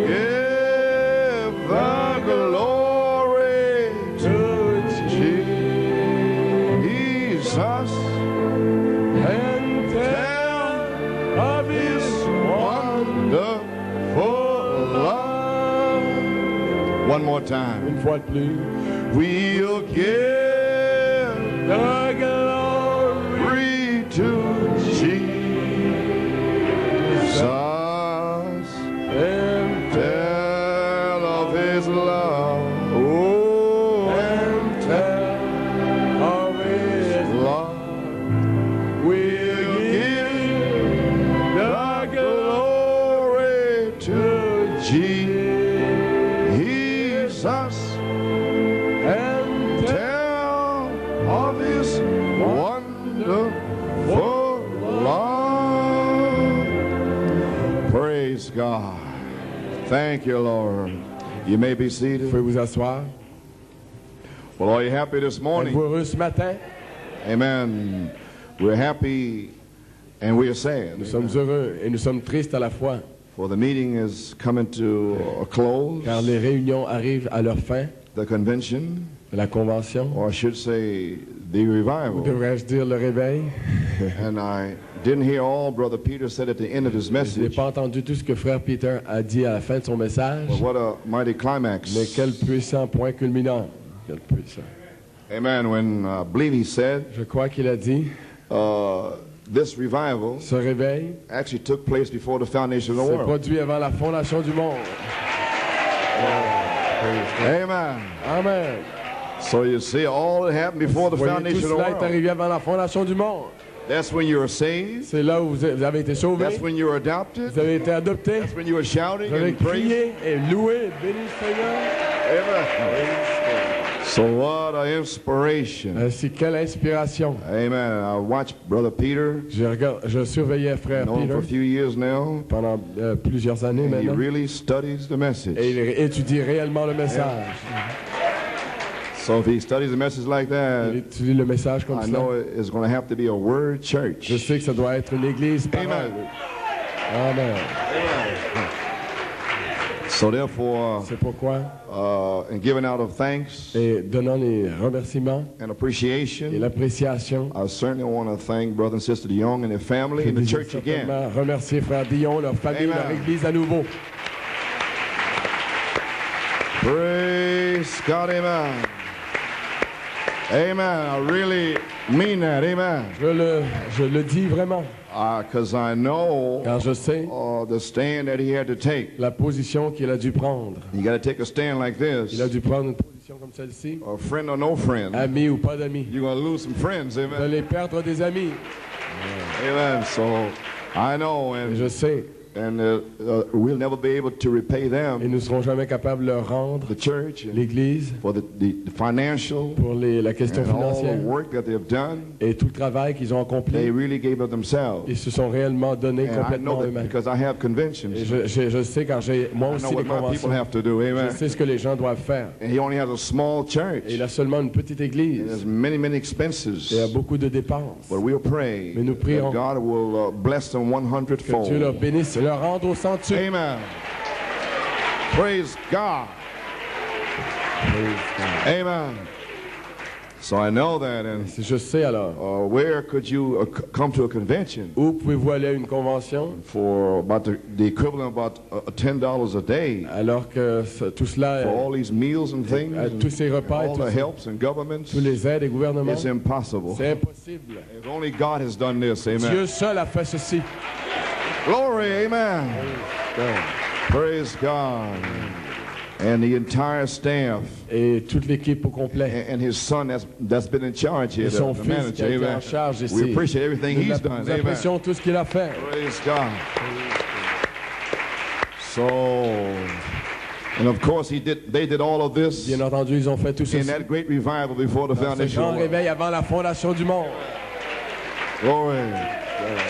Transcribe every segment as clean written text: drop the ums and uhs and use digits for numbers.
Give the glory to Jesus and tell of his wonderful love. One more time. Une fois de plus. We'll give the glory to Jesus and tell of his love. Oh, and tell of his love. We'll give the glory to Jesus and tell of his wonderful love. Praise God. Thank you, Lord. You may be Vous seated. pouvez vous asseoir. Well, are you happy this morning? Êtes-vous heureux ce matin? Amen. We're happy and we are sad. Nous sommes heureux et nous sommes tristes à la fois, For the meeting is coming to a close. car les réunions arrivent à leur fin, The convention, la convention, or I should say the ou revival. devrais-je dire le réveil. And I didn't hear all Brother Peter said at the end of his Je n'ai message. pas entendu tout ce que frère Peter a dit à la fin de son message, But what a mighty climax. mais quel puissant point culminant. Quel puissant. Amen. When I believe he said, Je crois qu'il a dit, this revival ce réveil actually took place before the foundation of the s'est world. produit avant la fondation du monde. Amen. Amen. So you see all that happened before the Voyez, tout foundation of the cela est world. arrivé avant la fondation du monde. That's when you were saved. C'est là où vous avez été sauvés, That's when you were adopted. vous avez été adoptés, That's when you were shouting vous avez and praising. crié et loué, béni le Seigneur. Amen. So what an inspiration. Ainsi, quelle inspiration. Amen. I watched Brother Peter. Je surveillais frère Known him for a Peter few years now. pendant plusieurs années And he maintenant. really studies the message. Et il étudie réellement le message. So if he studies a message like Il that, étudie le message comme I ça. know it's going to have to be a word church. Je sais que ça doit être une église parole. Amen. Amen. So therefore, C'est pourquoi, in giving out of thanks et donnant les remerciements and et appreciation, l'appréciation, I certainly want to thank Brother and Sister DeYoung and their family je and the désire church again. certainement remercier frère Dion, leur famille, Amen. leur église à nouveau. Praise God, amen. Amen. I really mean that, amen. Je le dis vraiment, Because I know car je sais the stand that he had to take. la position qu'il a dû prendre. You got to take a stand like this. Il a dû prendre une position comme celle-ci, A friend or no friend. ami ou pas d'amis. You're going to lose some friends, Vous amen. allez perdre des amis. Amen. So I know, Et je and sais, we'll never be able to repay et them, nous ne serons jamais capables de leur rendre the church, l'Église for the financial pour la question and all the financière work that they've done. et tout le travail qu'ils ont They accompli. really gave of themselves. Ils se sont réellement donnés And I complètement know that eux-mêmes. because I have conventions. Et je sais, car j'ai moi I aussi know des what my people conventions. have to do. Je Amen. sais ce que les gens doivent faire. And he only has a small church. Et il a seulement une petite And église. there's many, many Et il y a expenses. beaucoup de dépenses. But we'll pray Mais nous prions that God will bless them Que Dieu 100-fold. leur bénisse et leur rende au centuple. Amen. Praise God. Amen. So I know that. And Je sais alors. where could you come to a convention Où pouvez-vous aller à une convention for about the equivalent of about $10 a day alors que tout cela, for all these meals and things, tous ces repas et all tous the helps and governments? tous les aides et gouvernements? It's impossible. C'est impossible. If only God has done this. Amen. Dieu seul a fait ceci. Glory. Amen. Praise God. And the entire staff Et toute l'équipe au complet. and his son that's been in charge here, Et son the fils qui a manager. été en Amen. charge ici. We appreciate everything he's done. Nous Amen. apprécions tout ce qu'il a fait. Praise God. So, and of course they did all of this Bien entendu, ils ont fait tout in ceci. that great revival before the Dans ce foundation grand of the world. réveil avant la fondation du monde. Glory.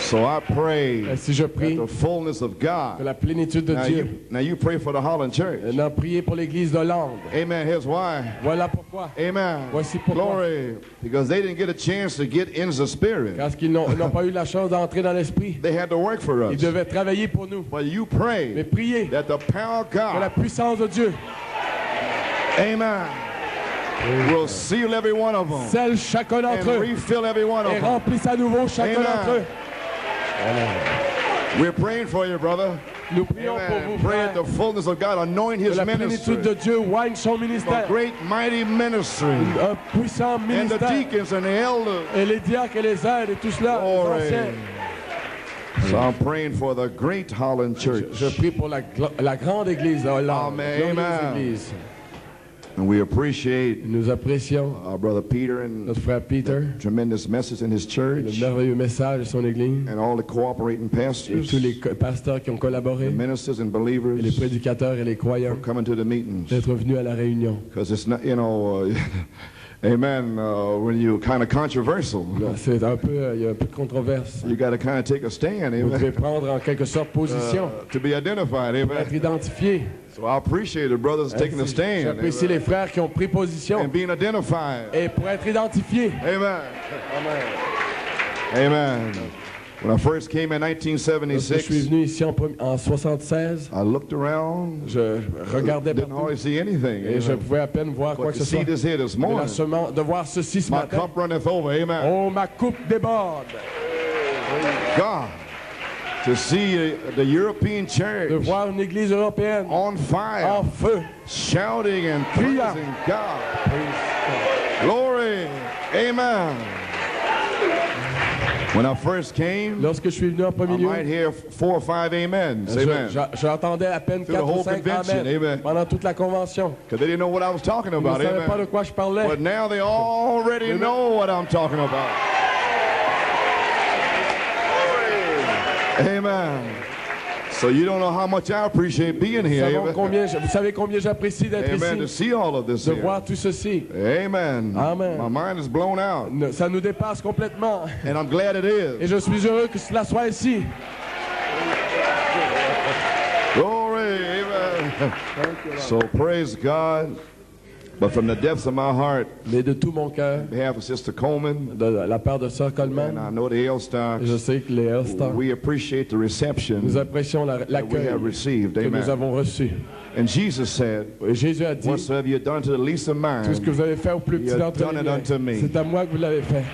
So I pray Ainsi je prie the fullness of que God. la plénitude de Dieu. Now you pray for the Holland Church. Maintenant, priez pour l'église d'Hollande. Amen. Here's why. Voilà pourquoi. Amen. Voici pourquoi. Glory. Because they didn't get a chance to get into the spirit. Parce qu'ils n'ont pas eu la chance d'entrer dans l'esprit. They had to work for Ils us. devaient travailler pour nous. But you Mais pray priez that the power of que la God, puissance de Dieu amen, will seal every one of them scelle chacun and d'entre eux refill every one of et them. remplisse à nouveau chacun Amen. d'entre eux. We're praying for you, brother. Nous prions pour Amen. vous, Pray at frères, the fullness of God. Anoint que his la ministry. plénitude de Dieu oigne son A ministère. great, mighty ministry. Un puissant And the ministère. deacons and the elders. Et les diacres et les aides et tout cela, les Glory. anciens. So I'm praying for the great Holland Church. Je prie pour la grande église de Hollande. Amen. Glorieuse Amen. église. And we appreciate Nous apprécions our brother Peter and notre frère Peter, tremendous message in his le church merveilleux message de son église, and all the cooperating et pastors, tous les pasteurs qui ont collaboré, ministers and et les believers prédicateurs et les croyants, coming to the meetings. d'être venus à la réunion. Because it's not, amen, when you're kind of controversial, C'est un peu, il y a un peu de controverse. you got to kind of take a stand, Vous devez amen, prendre en quelque sorte position to be identified, pour être amen. identifié. So I appreciate the brothers taking a stand J'apprécie les frères qui ont pris position and being identified. et pour être identifiés. Amen. Amen. When I first came in Lorsque je suis 1976, venu ici en 76, I looked around, je regardais didn't partout hardly see anything. et je Amen. pouvais à peine voir quoi But que to ce see soit. this here this Mais là, morning, seulement de voir ceci ce my matin. cup runneth over. Amen. Oh, ma coupe déborde. God, to see the European De church voir une église européenne on fire, en feu. shouting and Criant. praising God. Glory. Amen. When I first came, Lorsque je suis venu en I premier lieu, might hear 4 or 5 amens. Amen. j'entendais à peine Through the 4 ou whole 5 convention, amen amen. pendant toute la convention. Because they didn't know what I was talking Ils ne about. savaient pas de Amen. quoi je parlais. But now they already know what I'm talking about. Amen. So you don't know how much I appreciate being here. Vous savez combien j'apprécie d'être Amen. To ici, see all of this de here. voir tout ceci. Amen. Amen. My mind is blown out. Ça nous dépasse complètement. And I'm glad it Et is. je suis heureux que cela soit ici. Glory. Amen. So praise God. But from the depths of my heart, Mais de tout mon cœur, on behalf of Sister Coleman, de la part de Sœur and Coleman, I know the Elstocks, je sais que les Elstar, we appreciate the reception nous apprécions that we l'accueil have received. que nous Amen. avons reçu. And Jesus said, Et Jésus a dit, whatsoever you done to the least of tout ce que mine, vous avez fait au plus petit You have d'entre done les it miens, unto me. c'est à moi que vous l'avez fait.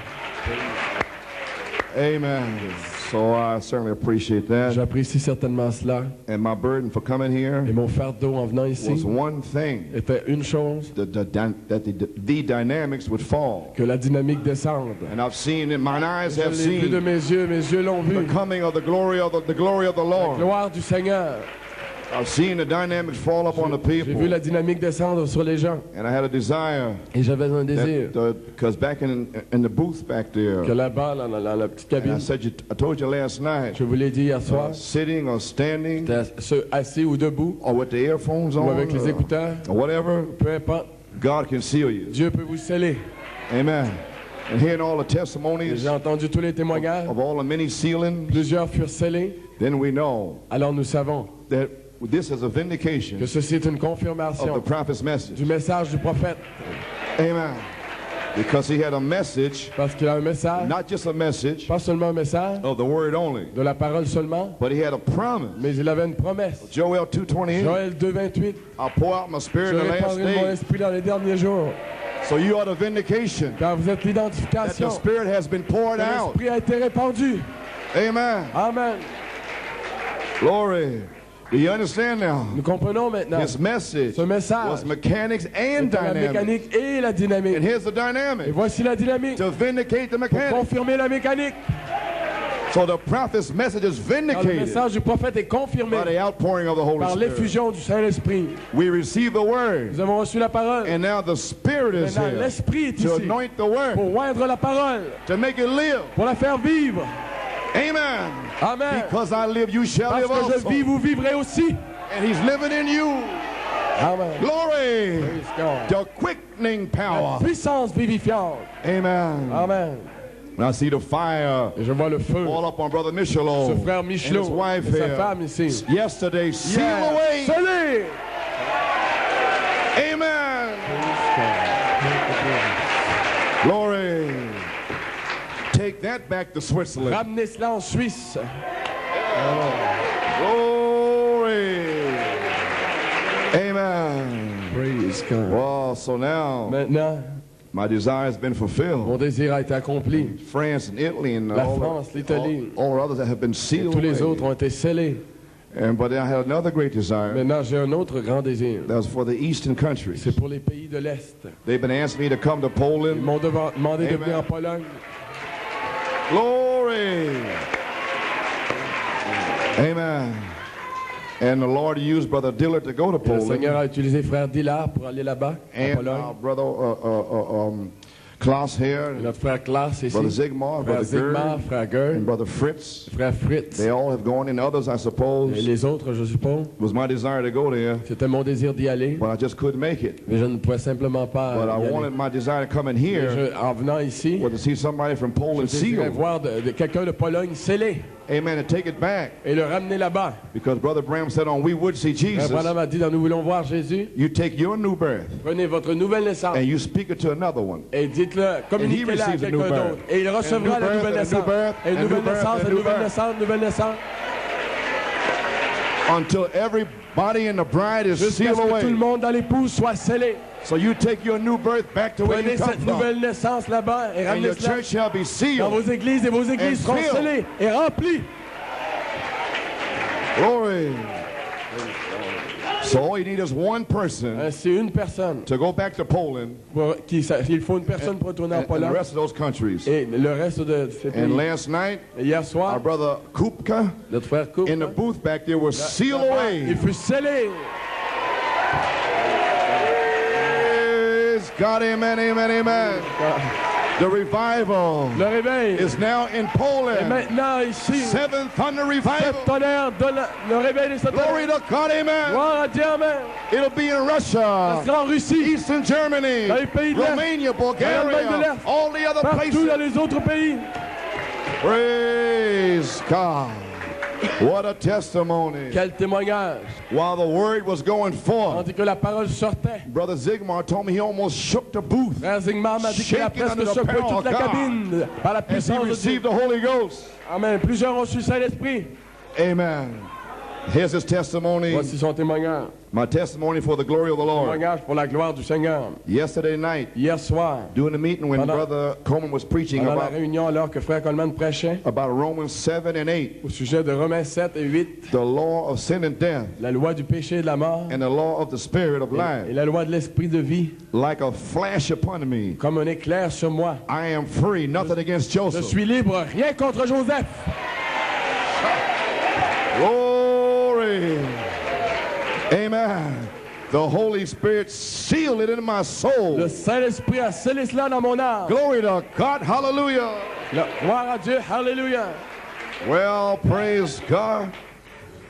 amen. So I certainly appreciate that. J'apprécie certainement cela. And my burden for coming here Et mon fardeau en venant ici was one thing, était une chose, that the dynamics would fall. que la dynamique descende. And I've seen it, mine eyes Je have l'ai vu de seen mes yeux l'ont vu. the coming of the glory of the Lord. Gloire du Seigneur. I've seen the dynamics fall up on the J'ai vu people. la dynamique descendre sur les gens. And I had a desire Et j'avais un désir because back in the booth back there, que là-bas, dans la petite and I cabine, said, I told you last night, je vous l'ai dit hier soir, sitting or standing assis ou debout, or with the earphones ou on, avec les écouteurs, or whatever, peu importe, God can seal you. Dieu peut vous sceller. Amen. And hearing all the Et testimonies j'ai entendu tous les témoignages, of all the many sealings, plusieurs furent scellés, then we know alors nous savons that this is a que vindication ceci est une of confirmation the prophet's message. du message du prophète, Amen. Because he had a message, parce qu'il a un message, not just a message pas seulement un message, of the word only, de la parole seulement, but he had a promise. mais il avait une promesse. Joel 2:28, Joël 2,28, I'll pour out my je spirit in the last répandrai de mon days. esprit dans les derniers jours. So you are the vindication Car vous êtes that the l'identification spirit has been poured que out. l'esprit a été répandu. Amen. Amen. Glory. Do you understand now? Nous comprenons maintenant His message ce message was mechanics and de la dynamics. mécanique et la dynamique. And here's the Et dynamic voici la dynamique to vindicate the pour mechanics. confirmer la mécanique. So the prophet's message is Car le vindicated message du prophète est by confirmé the outpouring of the Holy par Spirit. l'effusion du Saint-Esprit. We receive the word, Nous avons reçu la parole. and now the Spirit is Maintenant, here l'Esprit est to ici anoint the word, pour oindre la parole, to make it live. pour la faire vivre. Amen. Amen. Because I live, you shall Parce live que je also. vis, vous vivrez aussi. And He's living in you. Amen. Glory. Praise God. The quickening La power. puissance vivifiante. Amen. Amen. And I see the fire Et je vois le feu. all up on Brother Michelot Ce frère and Michelot his wife et sa here. femme ici. Yesterday, seal Hier, away. scellé. Amen. Glory. Take that back to Switzerland. Ramenez cela en Suisse. Glory. Amen. Praise God. Well, so now Maintenant, my desire has been fulfilled. mon désir a été accompli. France and Italy and La all, France, l'Italie. all others that have been sealed Tous les away. autres ont été scellés. But I had another great desire. Maintenant, j'ai un autre grand désir. That was for the eastern countries. C'est pour les pays de l'Est. They've been asking me to come to Ils Poland. m'ont demandé de Amen. venir en Pologne. Glory. Amen. And the Lord used Brother Dillard to go to Le Poland. Seigneur a utilisé Frère Dillard pour aller là-bas, en And Pologne. Brother Klaus here, Et notre frère Klaas ici. Brother Zigmar, Frère Brother Zigmar, Gerd, Frère Gerd, and Brother Fritz. Frère Fritz. They all have gone, and others, I Et suppose. It les autres, je suppose. was my desire to go there, C'était mon désir d'y aller. but I just couldn't make it. Mais je ne pouvais simplement pas But I y aller. wanted my desire to come in Et here en venant ici, was to see somebody from Poland je désirais sealed. voir de quelqu'un de Pologne scellé Amen. And take it back. et le ramener là-bas. Because Brother Bram said on We Would See Frère Jesus, Branham a dit, nous voulons voir Jésus. you take your new birth Prenez votre nouvelle naissance and you speak it to another one. et dites-le, communiquez-la à receives a quelqu'un new birth. d'autre. Et il recevra And a la new nouvelle birth, naissance. and a new birth, Et une and a nouvelle new birth, naissance, and a une new nouvelle birth. naissance, une nouvelle naissance. Until everybody in the bride is Jusqu'à sealed ce que tout le away. monde dans l'épouse soit scellé. So you take your new birth back to where you Prenez come cette nouvelle from. naissance là-bas et And ramenez your cela church shall be dans sealed. vos églises et vos églises and seront filled. scellées et remplies. Glory. So all you need is one person C'est une personne. to go back to Poland Il faut une personne pour retourner en and the Pologne. rest of those countries. Et le reste de ces pays. And last night, Et hier our soir, brother Kupka notre frère Coupe, in the booth back there was sealed il away. fut scellé. Praise God, amen, amen, amen. The revival Le réveil is now in est Poland. maintenant ici. Seven Thunder Sept Revival. tonnerres de le réveil des sept Glory tonnerres. to God, amen. Gloire à Dieu, amen. It'll be in Ça Russia, sera en Russie, Eastern Germany, dans les pays de l'Est, Romania, dans l'Allemagne de Bulgaria, l'Est, all the other partout dans places. les autres pays. Praise God. What a testimony. Quel témoignage. While the word was going forth, Tandis que la parole sortait. Brother Zigmar told me he almost shook the booth Frère Zingmar m'a dit qu'il a Shaken under presque the secoué power toute la of God. cabine par la as he puissance de Dieu. received the Holy Ghost. Amen. Plusieurs ont su Saint-Esprit. Amen. Here's his testimony. Voici son témoignage. My testimony for the glory of the Lord. Témoignage pour la gloire du Seigneur. Yesterday night, Hier soir, during the meeting when Pendant- Brother Coleman was preaching pendant la about réunion, alors que Frère Coleman prêchait Romans 7 and 8, au sujet de Romains 7 et 8, the law of sin and death, la loi du péché et de la mort, and the law of the spirit of et life, la loi de l'esprit de vie, like a flash upon me. comme un éclair sur moi. I am free, nothing against Je Joseph. suis libre, rien contre Joseph. Glory. Amen. The Holy Spirit sealed it in my soul. Le Saint-Esprit a scellé cela dans mon âme. Glory to God. Hallelujah. Gloire à Dieu, hallelujah. Well, praise God.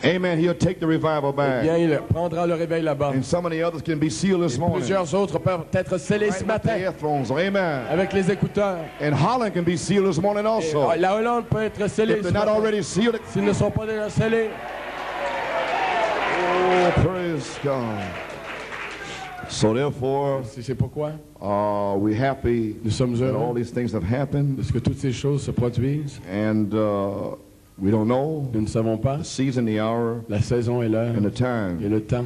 Amen. He'll take the revival back. Bien, il prendra le réveil là-bas. And some of the others can be sealed this morning. Plusieurs autres peuvent être scellés ce Right with the matin earphones. Amen. avec les écouteurs. And Holland can be sealed this morning also. La Hollande peut être scellée If ce they're not matin, already sealed. s'ils ne sont pas déjà scellés. Oh, praise God. So therefore, C'est pourquoi we're happy nous sommes that all heureux these things have happened. de ce que toutes ces choses se produisent. And we don't know Nous ne savons pas the season, the hour, la saison et l'heure and the et time. le temps.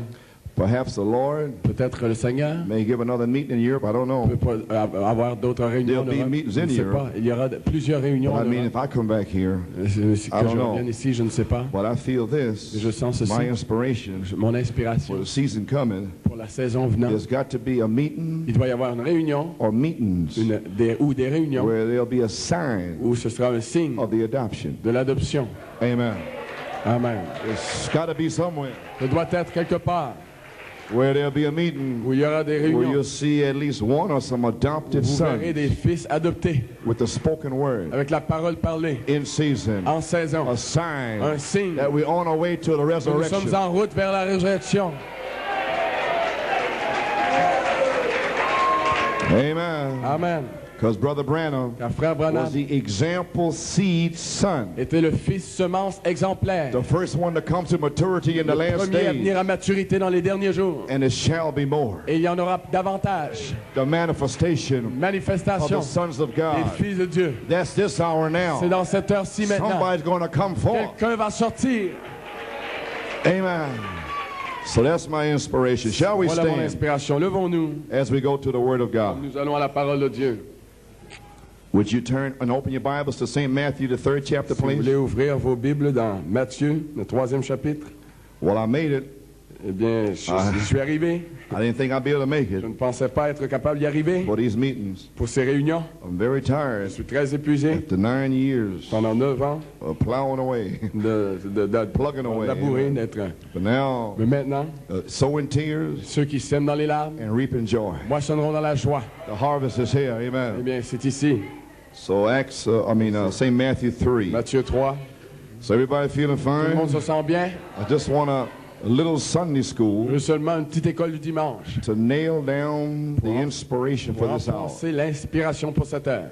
Perhaps the Lord Peut-être que le Seigneur may give another meeting in Europe. I don't know. peut pas avoir d'autres réunions. There'll be en Europe. meetings Je in ne sais Europe. pas. Il y aura plusieurs réunions. But I en mean, Europe. if I come back here, Si I quand don't je know. reviens ici, je ne sais pas. but I feel this, Je sens ceci. my inspiration Mon for inspiration the season coming, pour la saison venant. there's got to be a meeting Il doit y avoir une réunion or meetings ou des réunions where there'll be a sign où ce sera un signe of the adoption. de l'adoption. Amen. Amen. It's got to be somewhere Ce doit être quelque part where there'll be a meeting où il y aura des where réunions you'll see at least one or some adopted où vous verrez sons des fils adoptés with the spoken word avec la parole parlée in season, en saison. a sign Un signe that we're on our way to the que nous resurrection. sommes en route vers la résurrection. Amen. Amen. Because Brother Branham Car Frère Branham was the example seed son. était le fils semence exemplaire. The first one to come to maturity in the Le last premier à days. venir à maturité dans les derniers jours. And it shall be more. Et il y en aura davantage. The manifestation of Manifestation the sons of des God. fils de Dieu. That's this hour now. C'est dans cette heure-ci maintenant. Somebody's going to come forth. Quelqu'un va sortir. Amen. So that's my inspiration. Shall we Voilà mon stand inspiration. Levons-nous. as we go to the Word of God? Nous allons à la parole de Dieu. Would you turn and open your Bibles to St. Matthew, the 3rd chapter, Si vous please? voulez ouvrir vos Bibles dans Matthieu, le 3e chapitre, Well, I made it. eh bien, je suis arrivé. I didn't think I'd be able to make Je it ne pensais pas être capable d'y arriver for these meetings. pour ces réunions. I'm very Je tired suis très épuisé after 9 years pendant 9 ans of plowing away. de Plugging away, labourer, amen. d'être. But now, Mais maintenant, sowing tears ceux qui sèment dans les larmes and reaping joy. moissonneront dans la joie. The harvest is here. Eh Amen. bien, c'est ici, So St. Matthew 3. Matthieu 3. So everybody feeling Tout le monde fine? se sent bien. I just want a little Sunday Je school veux seulement une petite école du dimanche to nail down the inspiration pour for this hour. renforcer l'inspiration pour cette heure.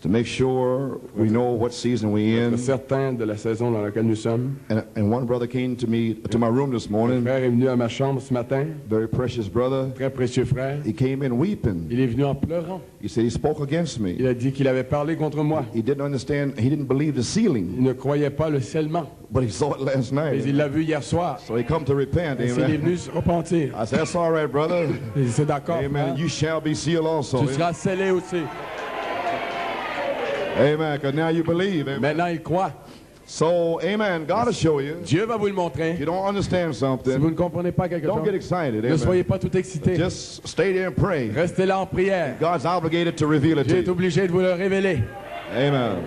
To make sure we know what season we in. Être certain de la saison dans laquelle nous sommes. And one brother came to my room this Le morning. frère est venu à ma chambre ce matin, Very precious brother. très précieux frère. He came in weeping. Il est venu en pleurant. He said he spoke against me. Il a dit qu'il avait parlé contre moi. He didn't understand. He didn't believe the sealing, Il ne croyait pas le scellement. but he saw it last Mais night. il l'a vu hier soir. So he come to repent. Et il est Amen. venu se repentir. I said, that's all right, brother. Il dit, c'est d'accord, Amen. frère. You shall be sealed also. Tu seras scellé aussi. Amen. Because now you believe. Amen. Maintenant, il croit. So, amen. God will show you. Dieu va vous le If montrer. you don't understand Si vous something, ne comprenez pas quelque don't get chose, excited. ne soyez Amen. pas tout excité. Just stay there and pray. Restez là en prière. God's obligated to reveal it Dieu to est you. obligé de vous le révéler. Amen.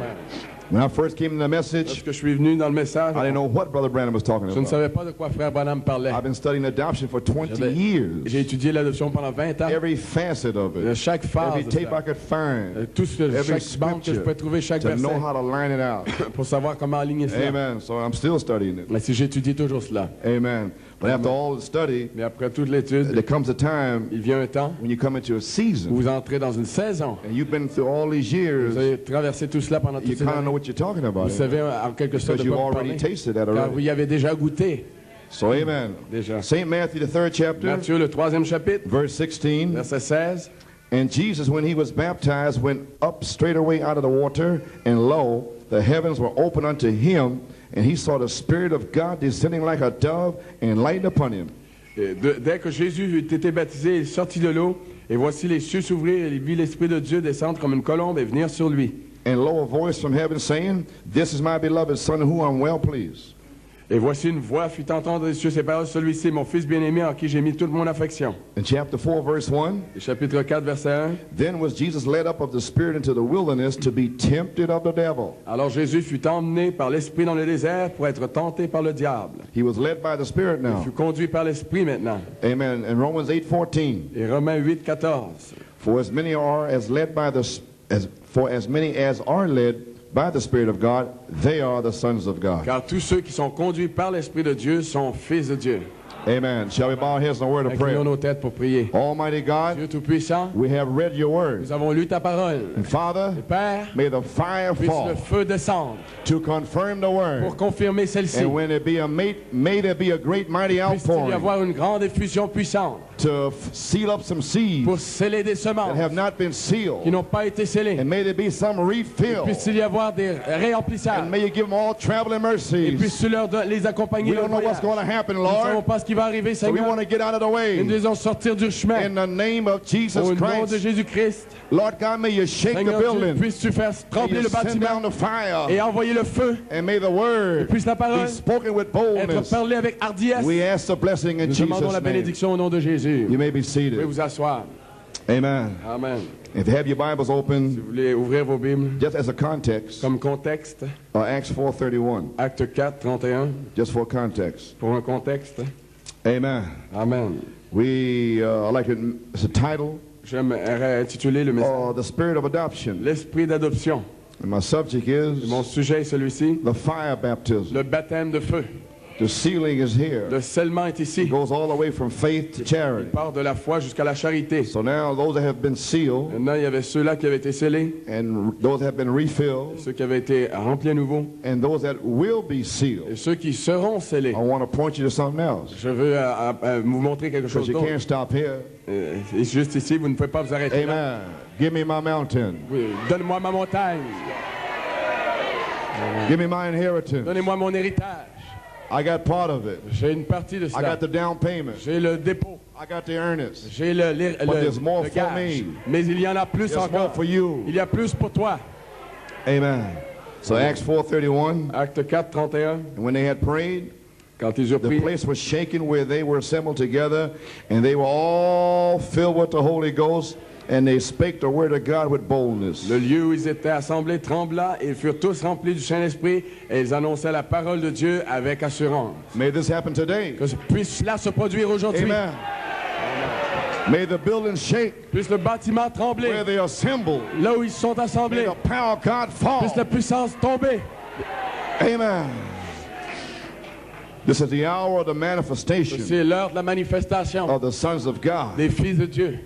When I first came to the message, Lorsque je suis venu dans le message, I didn't know what Brother Branham was talking je ne about. savais pas de quoi frère Branham parlait. I've been studying adoption for 20 J'ai years. étudié l'adoption pendant 20 ans. Every facet of it. Chaque phase, Every de tape cela. I could find. Tout ce que, Every chaque bande que je scripture. pouvais trouver, chaque To know verset, how to line it out. pour savoir comment aligner cela. Amen. So I'm still studying it. Mais si j'étudie toujours cela. Amen. But after all the study, Mais après toute l'étude, there comes a time il vient un temps when you come into a où season vous entrez dans une saison. and you've been through all these Vous years, avez traversé tout cela pendant you toutes ces kind of know années. what you're talking about. Vous savez en quelque sorte Because de you've quoi vous already parlez. tasted that Car vous already. y avez déjà goûté. So amen. Déjà. St. Matthew, the 3rd chapter, Matthieu, le 3e chapitre, verse 16. verset 16. And Jesus, when he was baptized, went up straightway out of the water, and lo, the heavens were opened unto him, and he saw the Spirit of God descending like a dove and lighting upon him. Et dès que Jésus eut été baptisé, il sortit de l'eau, et voici les cieux s'ouvrir, et il vit l'Esprit de Dieu descendre comme une colombe et venir sur lui. And lo, a voice from heaven saying, This is my beloved Son, in whom I'm well pleased. Et voici une voix fit entendre des cieux ces paroles, celui-ci, mon fils bien-aimé, en qui j'ai mis toute mon affection. In chapter 4, verse 1, Et chapitre 4, verset 1. then was Jesus led up of the Spirit into the wilderness to be tempted of the devil. Alors Jésus fut emmené par l'Esprit dans le désert pour être tenté par le diable. He was led by the Spirit Il now. fut conduit par l'Esprit maintenant. Amen. In Romans 8:14, Et Romains 8, 14. for as many as are led by the Spirit of God, they are the sons of God. Car tous ceux qui sont conduits par l'Esprit de Dieu sont fils de Dieu. Amen. Shall we bow our heads in a word of Inclinons prayer? nos têtes pour prier. Almighty God, Dieu Tout-Puissant, we have read your word. nous avons lu ta parole. And Father, Père, may the fire puisse le fall feu descendre to confirm the pour word. confirmer celle-ci. And when it be may there be a great mighty Puisse-t-il y outpouring avoir une grande effusion puissante to seal up some seeds pour sceller des that semences have not been qui sealed. n'ont pas été scellées. And may there be some refill. Puisse-t-il y avoir des réemplissages. And may you give them all traveling Et mercies. puisse-tu les accompagner We dans le don't know what's voyage. going to happen, Nous ne savons Lord. pas ce qui va arriver, So we Seigneur. want to get out of the Nous way. devons sortir du chemin. In the name of Au Jesus nom de Christ, Jésus-Christ, Lord God, may you shake the Seigneur, building. puisses-tu faire May trembler you le send down bâtiment the fire. et envoyer le feu. And may the word Puisse la be parole spoken with être boldness. parlée avec hardiesse. We ask the blessing in Nous demandons la Jesus' name. bénédiction au nom de Jésus. You may be Vous pouvez seated. vous asseoir. Amen. Amen. If you have your Bibles Si open, vous voulez ouvrir vos Bibles, just as a context, comme contexte, Acts 4:31, Acte 4, 31, just for context. pour un contexte. Amen. Amen. We like it, it's a title, J'aimerais intituler le message The Spirit of Adoption. L'esprit d'adoption. And my subject Mon is sujet est celui-ci, the fire baptism. le baptême de feu. The sealing is here. Le scellement est It ici. goes all the way from faith to Il charity. part de la foi jusqu'à la charité. So now those that have been sealed Maintenant, il y avait ceux-là qui avaient été scellés, and those that have been refilled ceux qui avaient été remplis à nouveau, and those that will be et sealed. ceux qui seront scellés. I want to point you to something else Je veux vous montrer quelque because chose you d'autre. can't stop here. Et juste ici, vous ne pouvez pas vous arrêter là. Amen. Give me my mountain. Oui, donne-moi ma montagne. Give me my inheritance. Donnez-moi mon héritage. I got part of it. J'ai une partie de I cela. got the down payment. J'ai le dépôt. I got the earnest. J'ai le there's more for gage. me. Mais il y en a plus There's more encore. for you. Il y a plus pour toi. Amen. So Acts 4:31, Acte 4, 31. and when they had prayed, Quand ils eurent the prié, place was shaken where they were assembled together, and they were all filled with the Holy Ghost, and they spake the word of God with boldness. le lieu où ils étaient assemblés trembla et ils furent tous remplis du Saint-Esprit et ils annonçaient la parole de Dieu avec assurance. May this happen today. Que puisse cela se produire aujourd'hui. Amen. May the building shake Puisse le bâtiment trembler. where they assemble. Là où ils sont May assemblés. the power of God fall. Puisse la puissance tomber. Amen. This is the hour of the manifestation C'est l'heure de la manifestation of the sons of God. des fils de Dieu.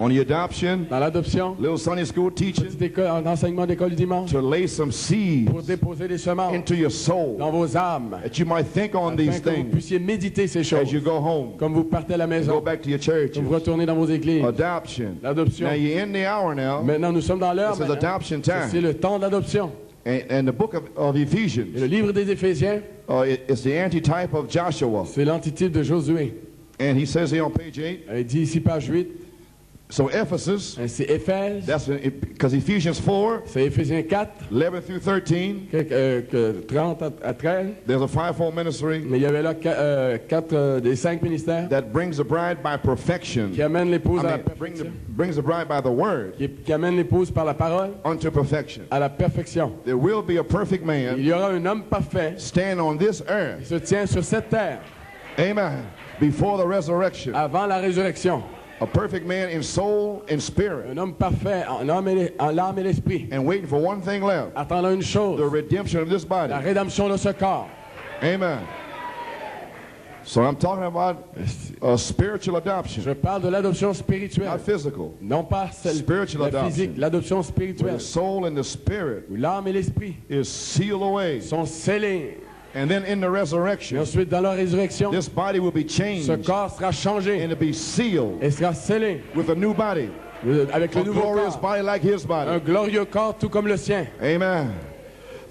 On the adoption, Dans l'adoption, little Sunday school teaching, petite école, en enseignement d'école du dimanche, to lay some seeds pour déposer des semences into your soul dans vos âmes, that you might think on afin these que vous things puissiez méditer ces as choses. you go home, Comme vous partez à la go maison, back to your church. comme vous retournez dans vos églises. Adoption. L'adoption. Now you're in the hour now, Maintenant, nous sommes dans l'heure. This is maintenant. adoption C'est time. le temps de l'adoption. And the book of Et Ephesians, le livre des Éphésiens, it's the antitype of Joshua. c'est l'antitype de Josué. And he says here on page 8, Il dit ici, page 8, so Ephesus, c'est Éphèse, that's because Ephesians 4, c'est Éphésiens 4, 11 through 13, 30 à 13. there's a fivefold ministry Mais il y avait là 4 des 5 ministères that brings the bride by perfection. qui amènent l'épouse I à la mean, perfection, brings the bride by the word qui amènent l'épouse par la parole unto perfection. à la perfection. There will be a perfect Il man y aura un homme parfait stand on this qui earth. se tient sur cette terre Amen. Before the resurrection. avant la résurrection. A perfect man in soul and spirit. Un homme parfait en l'âme et l'esprit. And waiting for one thing left. Attendant une The chose, redemption of this body. la rédemption de ce corps. Amen. So I'm talking about a spiritual adoption, Je parle de l'adoption spirituelle, not physical. non pas celle Spiritual la physique, adoption. l'adoption Where spirituelle, the soul and the spirit où l'âme et l'esprit is sealed away. sont scellés. And then in the Et resurrection, ensuite, dans la résurrection, this body will be ce changed corps sera changé and to be sealed et sera scellé with a new body. avec A le nouveau glorious corps. body like his Un body. glorieux corps tout comme le sien. Amen.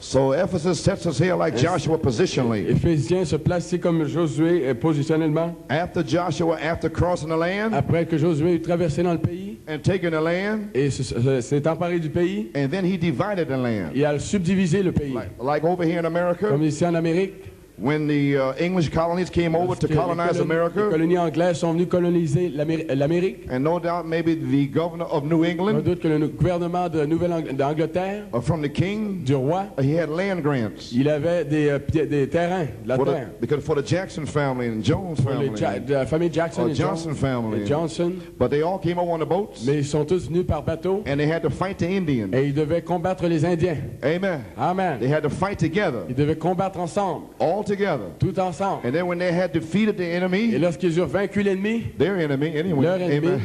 So Ephesus sets us here like Joshua positionally. Éphésiens se place ici comme Josué positionnellement. After Joshua, after crossing the land Après que Josué eut traversé dans le pays and taking the land, et s'est emparé du pays, and then he divided the land. il a subdivisé le pays. Like over here in America, Comme ici en Amérique, when the English colonies came over to lorsque colonize les America, colonies anglaises sont venues coloniser l'Amérique. and no doubt maybe the governor of New Sans England, doute que le gouvernement de d'Angleterre, from the king, du roi, he had land grants il avait des terrains, de la terre. because for the Jackson family and Jones Pour les family, de la famille Jackson or et Johnson family, et Johnson, but they all came over on the boats, mais ils sont tous venus par bateau and they had to fight the Indians. et ils devaient combattre les Indiens. Amen. Amen. They had to fight together, Ils devaient combattre ensemble, all together. tout ensemble. And then when they had defeated the Et enemy, lorsqu'ils eurent vaincu l'ennemi, their enemy anyway, Leur ennemi. amen.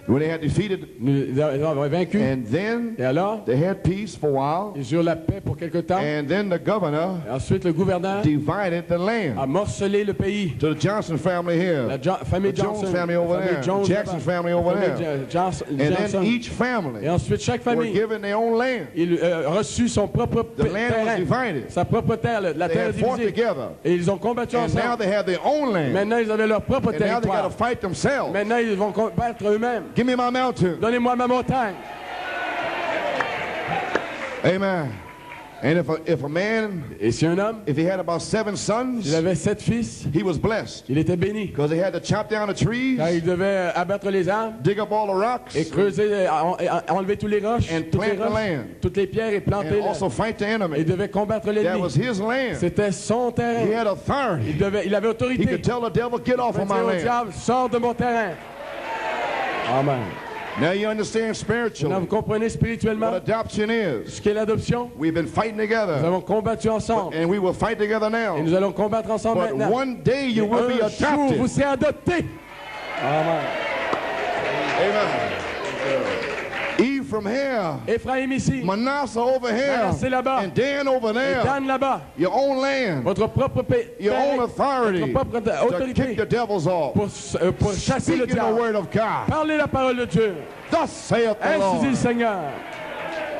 When they had defeated, ils ont vaincu. and then Et alors, they had peace for a while, ils eurent la paix pour quelque temps. and then the governor Et ensuite, le gouverneur divided the land a morcelé le pays. to the Johnson family here, La famille the Jones Johnson, family la over famille there, Jones Jackson là-bas, family la over famille there, Johnson. and then each family Et ensuite, chaque were famille, given their own land. il reçut son propre The land was terrain, divided. sa propre terre, la They terre had fought divisée. together, Et ils ont combattu and now ensemble. they have their own land, Maintenant, ils avaient leur propre and now they got to territoire. fight themselves. Maintenant, ils vont combattre eux-mêmes. Give me my mountain. Donnez-moi ma montagne. Amen. And if a man, Et si un homme, if he had about 7 sons, il avait 7 fils, he was blessed il était béni. because they had to chop down the trees, Car il devait abattre les arbres dig up all the rocks, et creuser, enlever tous les roches, And toutes les plant the roches, land. toutes les pierres et planter. and also fight the Il enemy. devait combattre That was l'ennemi. his land. C'était son He terrain. had authority. Il avait He autorité. could tell the devil, get off Il of pouvait my dire au land. diable, sors de mon terrain. Amen. Now you understand Maintenant, spiritually vous comprenez spirituellement what adoption is. ce qu'est l'adoption. We've been fighting Nous together, avons combattu ensemble. and we will fight together Et now. nous allons combattre ensemble But maintenant. one day you will be Un jour, vous adopted. serez adoptés. Amen. Amen. Eve from here, Ephraim ici, Manasseh over here, Manasseh là-bas, and Dan over et there. Dan là-bas. Your own land, Votre propre your own authority votre propre to autorité kick the devils off. pour chasser le Speaking the diable. word of God. Parlez la parole de Dieu. Thus saith the Ainsi dit le Lord. Seigneur.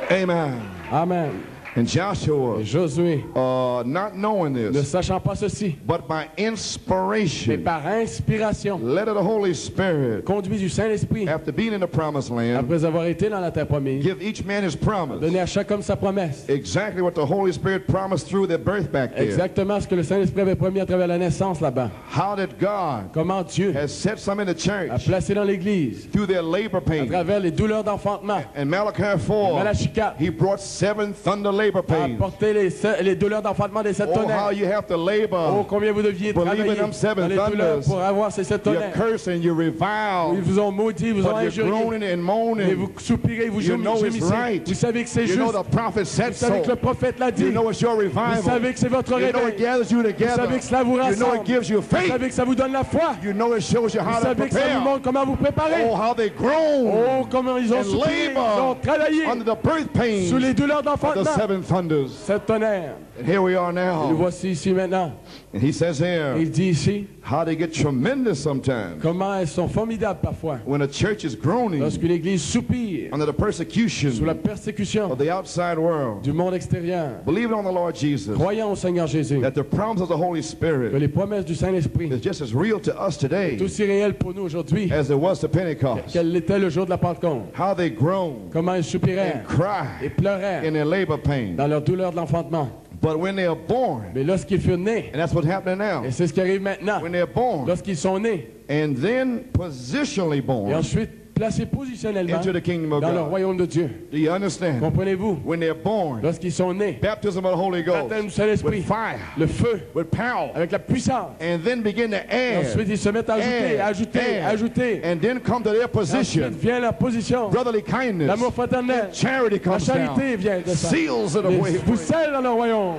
Amen. Amen. And Joshua, Et Josué, not knowing ne this, sachant pas ceci, but by mais inspiration, par inspiration, led of the Holy Spirit, conduit du Saint-Esprit, after being in the promised land, après avoir été dans la terre promise, give each man his promise. donner à chaque homme sa promesse. Exactly what the Holy Spirit promised through their birth back there. Exactement ce que le Saint-Esprit avait promis à travers la naissance là-bas. How that God Comment Dieu has set some in the a church placé dans l'Église, through their labor à pain. travers les douleurs d'enfantement, In Malachi 4, Malachie 4, he brought 7 thunder labor a pains. apporté les douleurs d'enfantement des 7 Oh, how tonnerres. you have to Oh, labor. combien vous deviez Believe in travailler them 7 dans les douleurs thunders. pour avoir ces 7 You're tonnerres. cursing, you're Ils reviled, vous ont maudit, ils vous ont but you're injurié. groaning and Et moaning. vous soupirez, vous You know it's gémissez. right. Vous savez que c'est You juste. know the prophet said Vous savez que le so. prophète l'a dit. You know it's your Vous revival. savez que c'est votre You know réveil. it gathers you Vous together. savez que cela vous You know rassemble. it gives you Vous faith. savez que ça vous donne la foi. You know it shows you Vous how to savez que ça vous prepare. montre comment vous préparer. Oh, how they groan Oh, comment ils ont and soupiré. Ils ont labor travaillé under the birth pains sous les douleurs of the d'enfantement. 7 thunders. 7 tonnerres. And here we are Et nous now. voici ici maintenant. And he says here Il dit ici how they get tremendous sometimes comment elles sont formidables parfois. when a church is groaning Lorsqu'une église soupire under the sous persecution la persécution of the outside world. du monde extérieur, Believing on the Lord Jesus, croyant au Seigneur Jésus, that the promise of the Holy que Spirit les promesses du Saint-Esprit is just as real to us today sont aussi réelles pour nous aujourd'hui as it was to Pentecost. qu'elle l'était le jour de la Pentecôte. How they groan Comment ils soupiraient and cry et pleuraient in their labor pain. dans leur douleur de l'enfantement. But when they are born, Mais lorsqu'ils furent nés, and that's what's happening now, et c'est ce qui arrive maintenant, when they're born, lorsqu'ils sont nés, and then positionally et born ensuite placés positionnellement into the kingdom of dans le God. royaume de Dieu. Do you understand? Comprenez-vous? When they're born, Lorsqu'ils sont nés, baptism of the Holy baptême du Ghost, Saint-Esprit, with fire, le feu, with power, avec la puissance. and then begin to Et add, ensuite, ils se mettent à ajouter, ajouter, ajouter. and then come to their Ensuite position. vient la position. Brotherly kindness, L'amour fraternel. charity La comes down, charité vient de ça. seals it away. Vous scelle dans le royaume.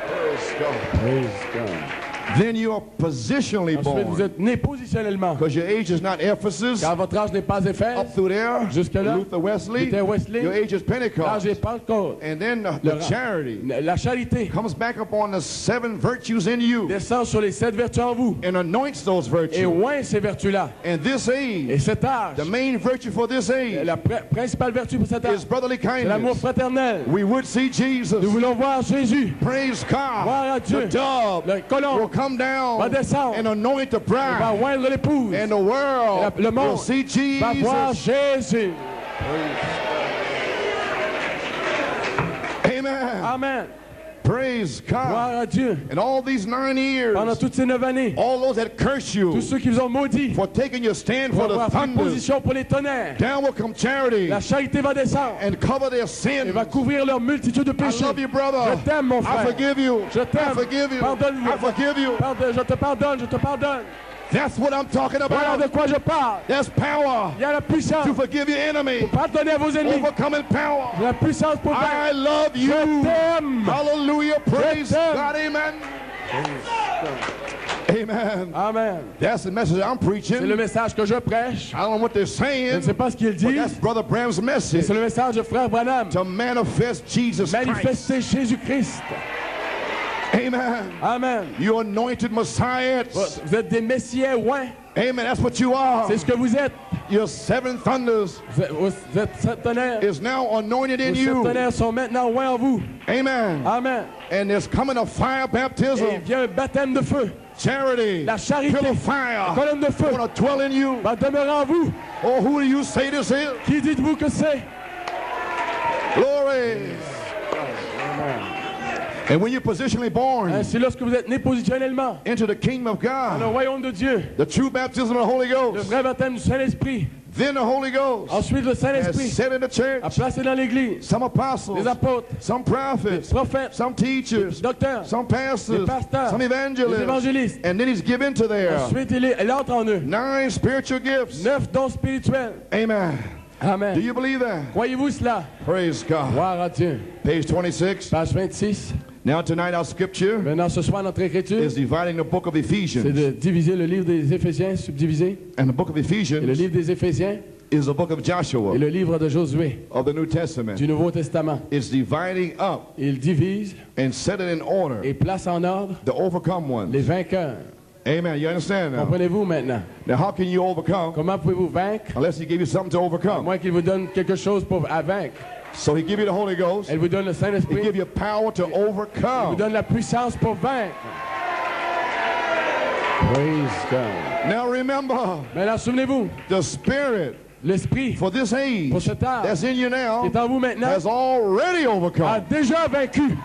Praise God. Praise God. Then you are positionally Ensuite, vous born, êtes né positionnellement. because your age is not Ephesus, Car votre âge n'est pas Éphèse, up through there, Jusque-là, Luther Wesley, Luther Wesley, your age is l'âge Pentecost, est Pentecôte. and then the Le- charity La charité comes back upon the 7 virtues in you descend sur les 7 vertus en vous and anoints those et virtues. oint ces vertus-là. And this Et age, cet âge, the main virtue for this age la principale vertu pour cet âge, is brotherly c'est l'amour kindness. fraternel. We would see Jesus, Nous voulons voir Jésus, praise voir à God, Dieu. the dove Le will colombe come va down descendre, and anoint the va bride, oindre l'épouse, and the world le monde will see va voir Jesus. Jésus. Amen. Amen. Praise God. Gloire à Dieu. And all these 9 years, Pendant toutes ces 9 années, all those that curse tous you ceux qui vous ont maudits for taking your stand vont for the avoir pris thunder, position pour les tonnerres. down will come charity La charité va descendre and cover their et sins. va couvrir leur multitude de I péchés. love you, brother. Je t'aime, mon I frère. forgive you. Je I t'aime. forgive you. Pardonne-moi. I forgive you. Je te pardonne, je te pardonne. That's what I'm talking Voilà de about. quoi je parle. There's power Il y a la puissance to forgive your enemy. pardonnez à vos ennemis. Overcoming power. La puissance pour vaincre. I love Je you. t'aime. Hallelujah. Praise t'aime. God. Amen. Amen. Amen. That's the message I'm C'est le preaching. message que je prêche. I don't know what they're Je saying, ne sais pas ce qu'ils but that's disent. Brother Bram's Mais message c'est le message de frère Branham. to manifest Jesus Christ. Manifester Jésus-Christ. Amen. Amen. You anointed Messiah. Vous êtes des messieurs oints. Amen. That's what you are. C'est ce que vous êtes. Your 7 thunders Vous êtes sept tonnerres. is now anointed in Vos sept you. tonnerres sont maintenant oints en vous. Amen. Amen. And there's coming a fire Et il baptism. vient un baptême de feu. Charity. La charité, Pillar of fire. colonne de feu, Want to dwell in you. va demeurer en vous. Oh, who do you say this is? Qui dites-vous que c'est? Glory. And when you're positionally born Ainsi, lorsque vous êtes né positionnellement into the kingdom of dans le God, royaume de Dieu, the true baptism of the Holy le Ghost, vrai baptême du Saint-Esprit, then the Holy Ghost ensuite le has Saint-Esprit set in the a church placé dans l'Église some apostles, les apôtres, some prophets, prophètes, some teachers, docteurs, some pastors, les pasteurs, some les evangelists, évangélistes. and then he's given to there Ensuite, il entre en eux 9 spiritual gifts. 9 dons spirituels. Amen. Amen. Do you believe that? Croyez-vous cela? Praise God. Gloire à Dieu. Page 26. Page 26. Now tonight our scripture Maintenant, ce soir, notre écriture, is dividing the book of c'est Ephesians. de diviser le livre des Éphésiens, subdiviser. And the book of Et le Ephesians livre des Éphésiens is the book of et Joshua le livre de Josué of the New Testament. du Nouveau Testament. It's dividing up Il divise and set it in order et place en ordre the overcome ones. les vainqueurs. Amen. You understand now? Comprenez-vous maintenant? Now how can you overcome Comment pouvez-vous vaincre? unless he gave you something to À overcome? moins qu'il vous donne quelque chose à vaincre. So he give you the Holy Ghost. Elle vous donne le He Saint-Esprit. give you power to Il vous overcome. donne la puissance pour vaincre. Praise God. Now remember, Maintenant, souvenez-vous, the Spirit l'Esprit for this age pour cet âge that's in you qui now est en vous maintenant has already a overcome. déjà vaincu.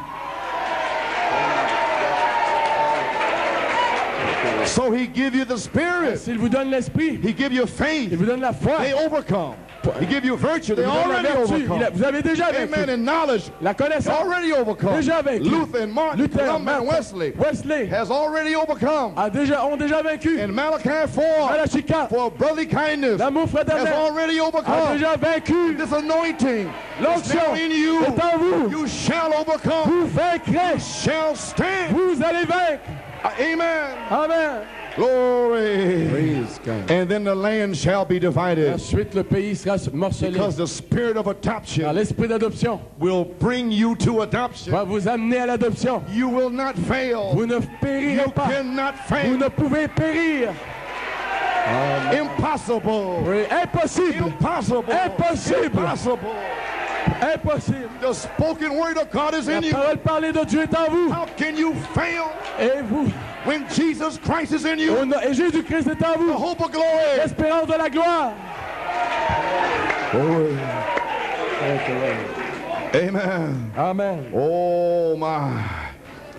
So he give you the Spirit. S'il vous donne l'Esprit, He give you il faith. vous donne la foi, They overcome. He give you virtue. il They vous donne la already vertu. overcome. Vous avez déjà Amen. vaincu. And knowledge La connaissance, already overcome. déjà vaincu. Luther and Martin, Luther, Columba and Martin, Wesley Wesley has already overcome. ont déjà vaincu. And Malachi 4 Malachi 4, for brotherly kindness l'amour has fraternel already a overcome. déjà vaincu. This anointing is L'onction now in you. est en vous. You shall overcome. Vous vaincrez. Shall stand. Vous allez vaincre. Amen. Amen. Glory. Praise God. And then the land shall be divided Ensuite, le pays sera morcelé. because the spirit of Car adoption l'esprit d'adoption will bring you to adoption. va vous amener à l'adoption. You will not fail. Vous ne périrez You pas. cannot Vous fail. ne pouvez périr. Impossible. Oui, impossible. Impossible. Impossible. Impossible. Impossible. The spoken word of God is La in you. parole parlée de Dieu est en vous. How can you fail Et vous. when Jesus Christ is in you? Et Jésus-Christ est en The vous. hope of glory. L'espérance de la gloire. Amen. Amen. Oh my.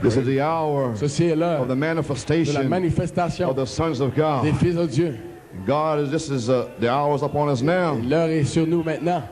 This is the hour Ceci est l'heure of the de la manifestation manifestation of the sons of des God. fils de Dieu. God, this is the hours upon us now. L'heure est sur nous maintenant.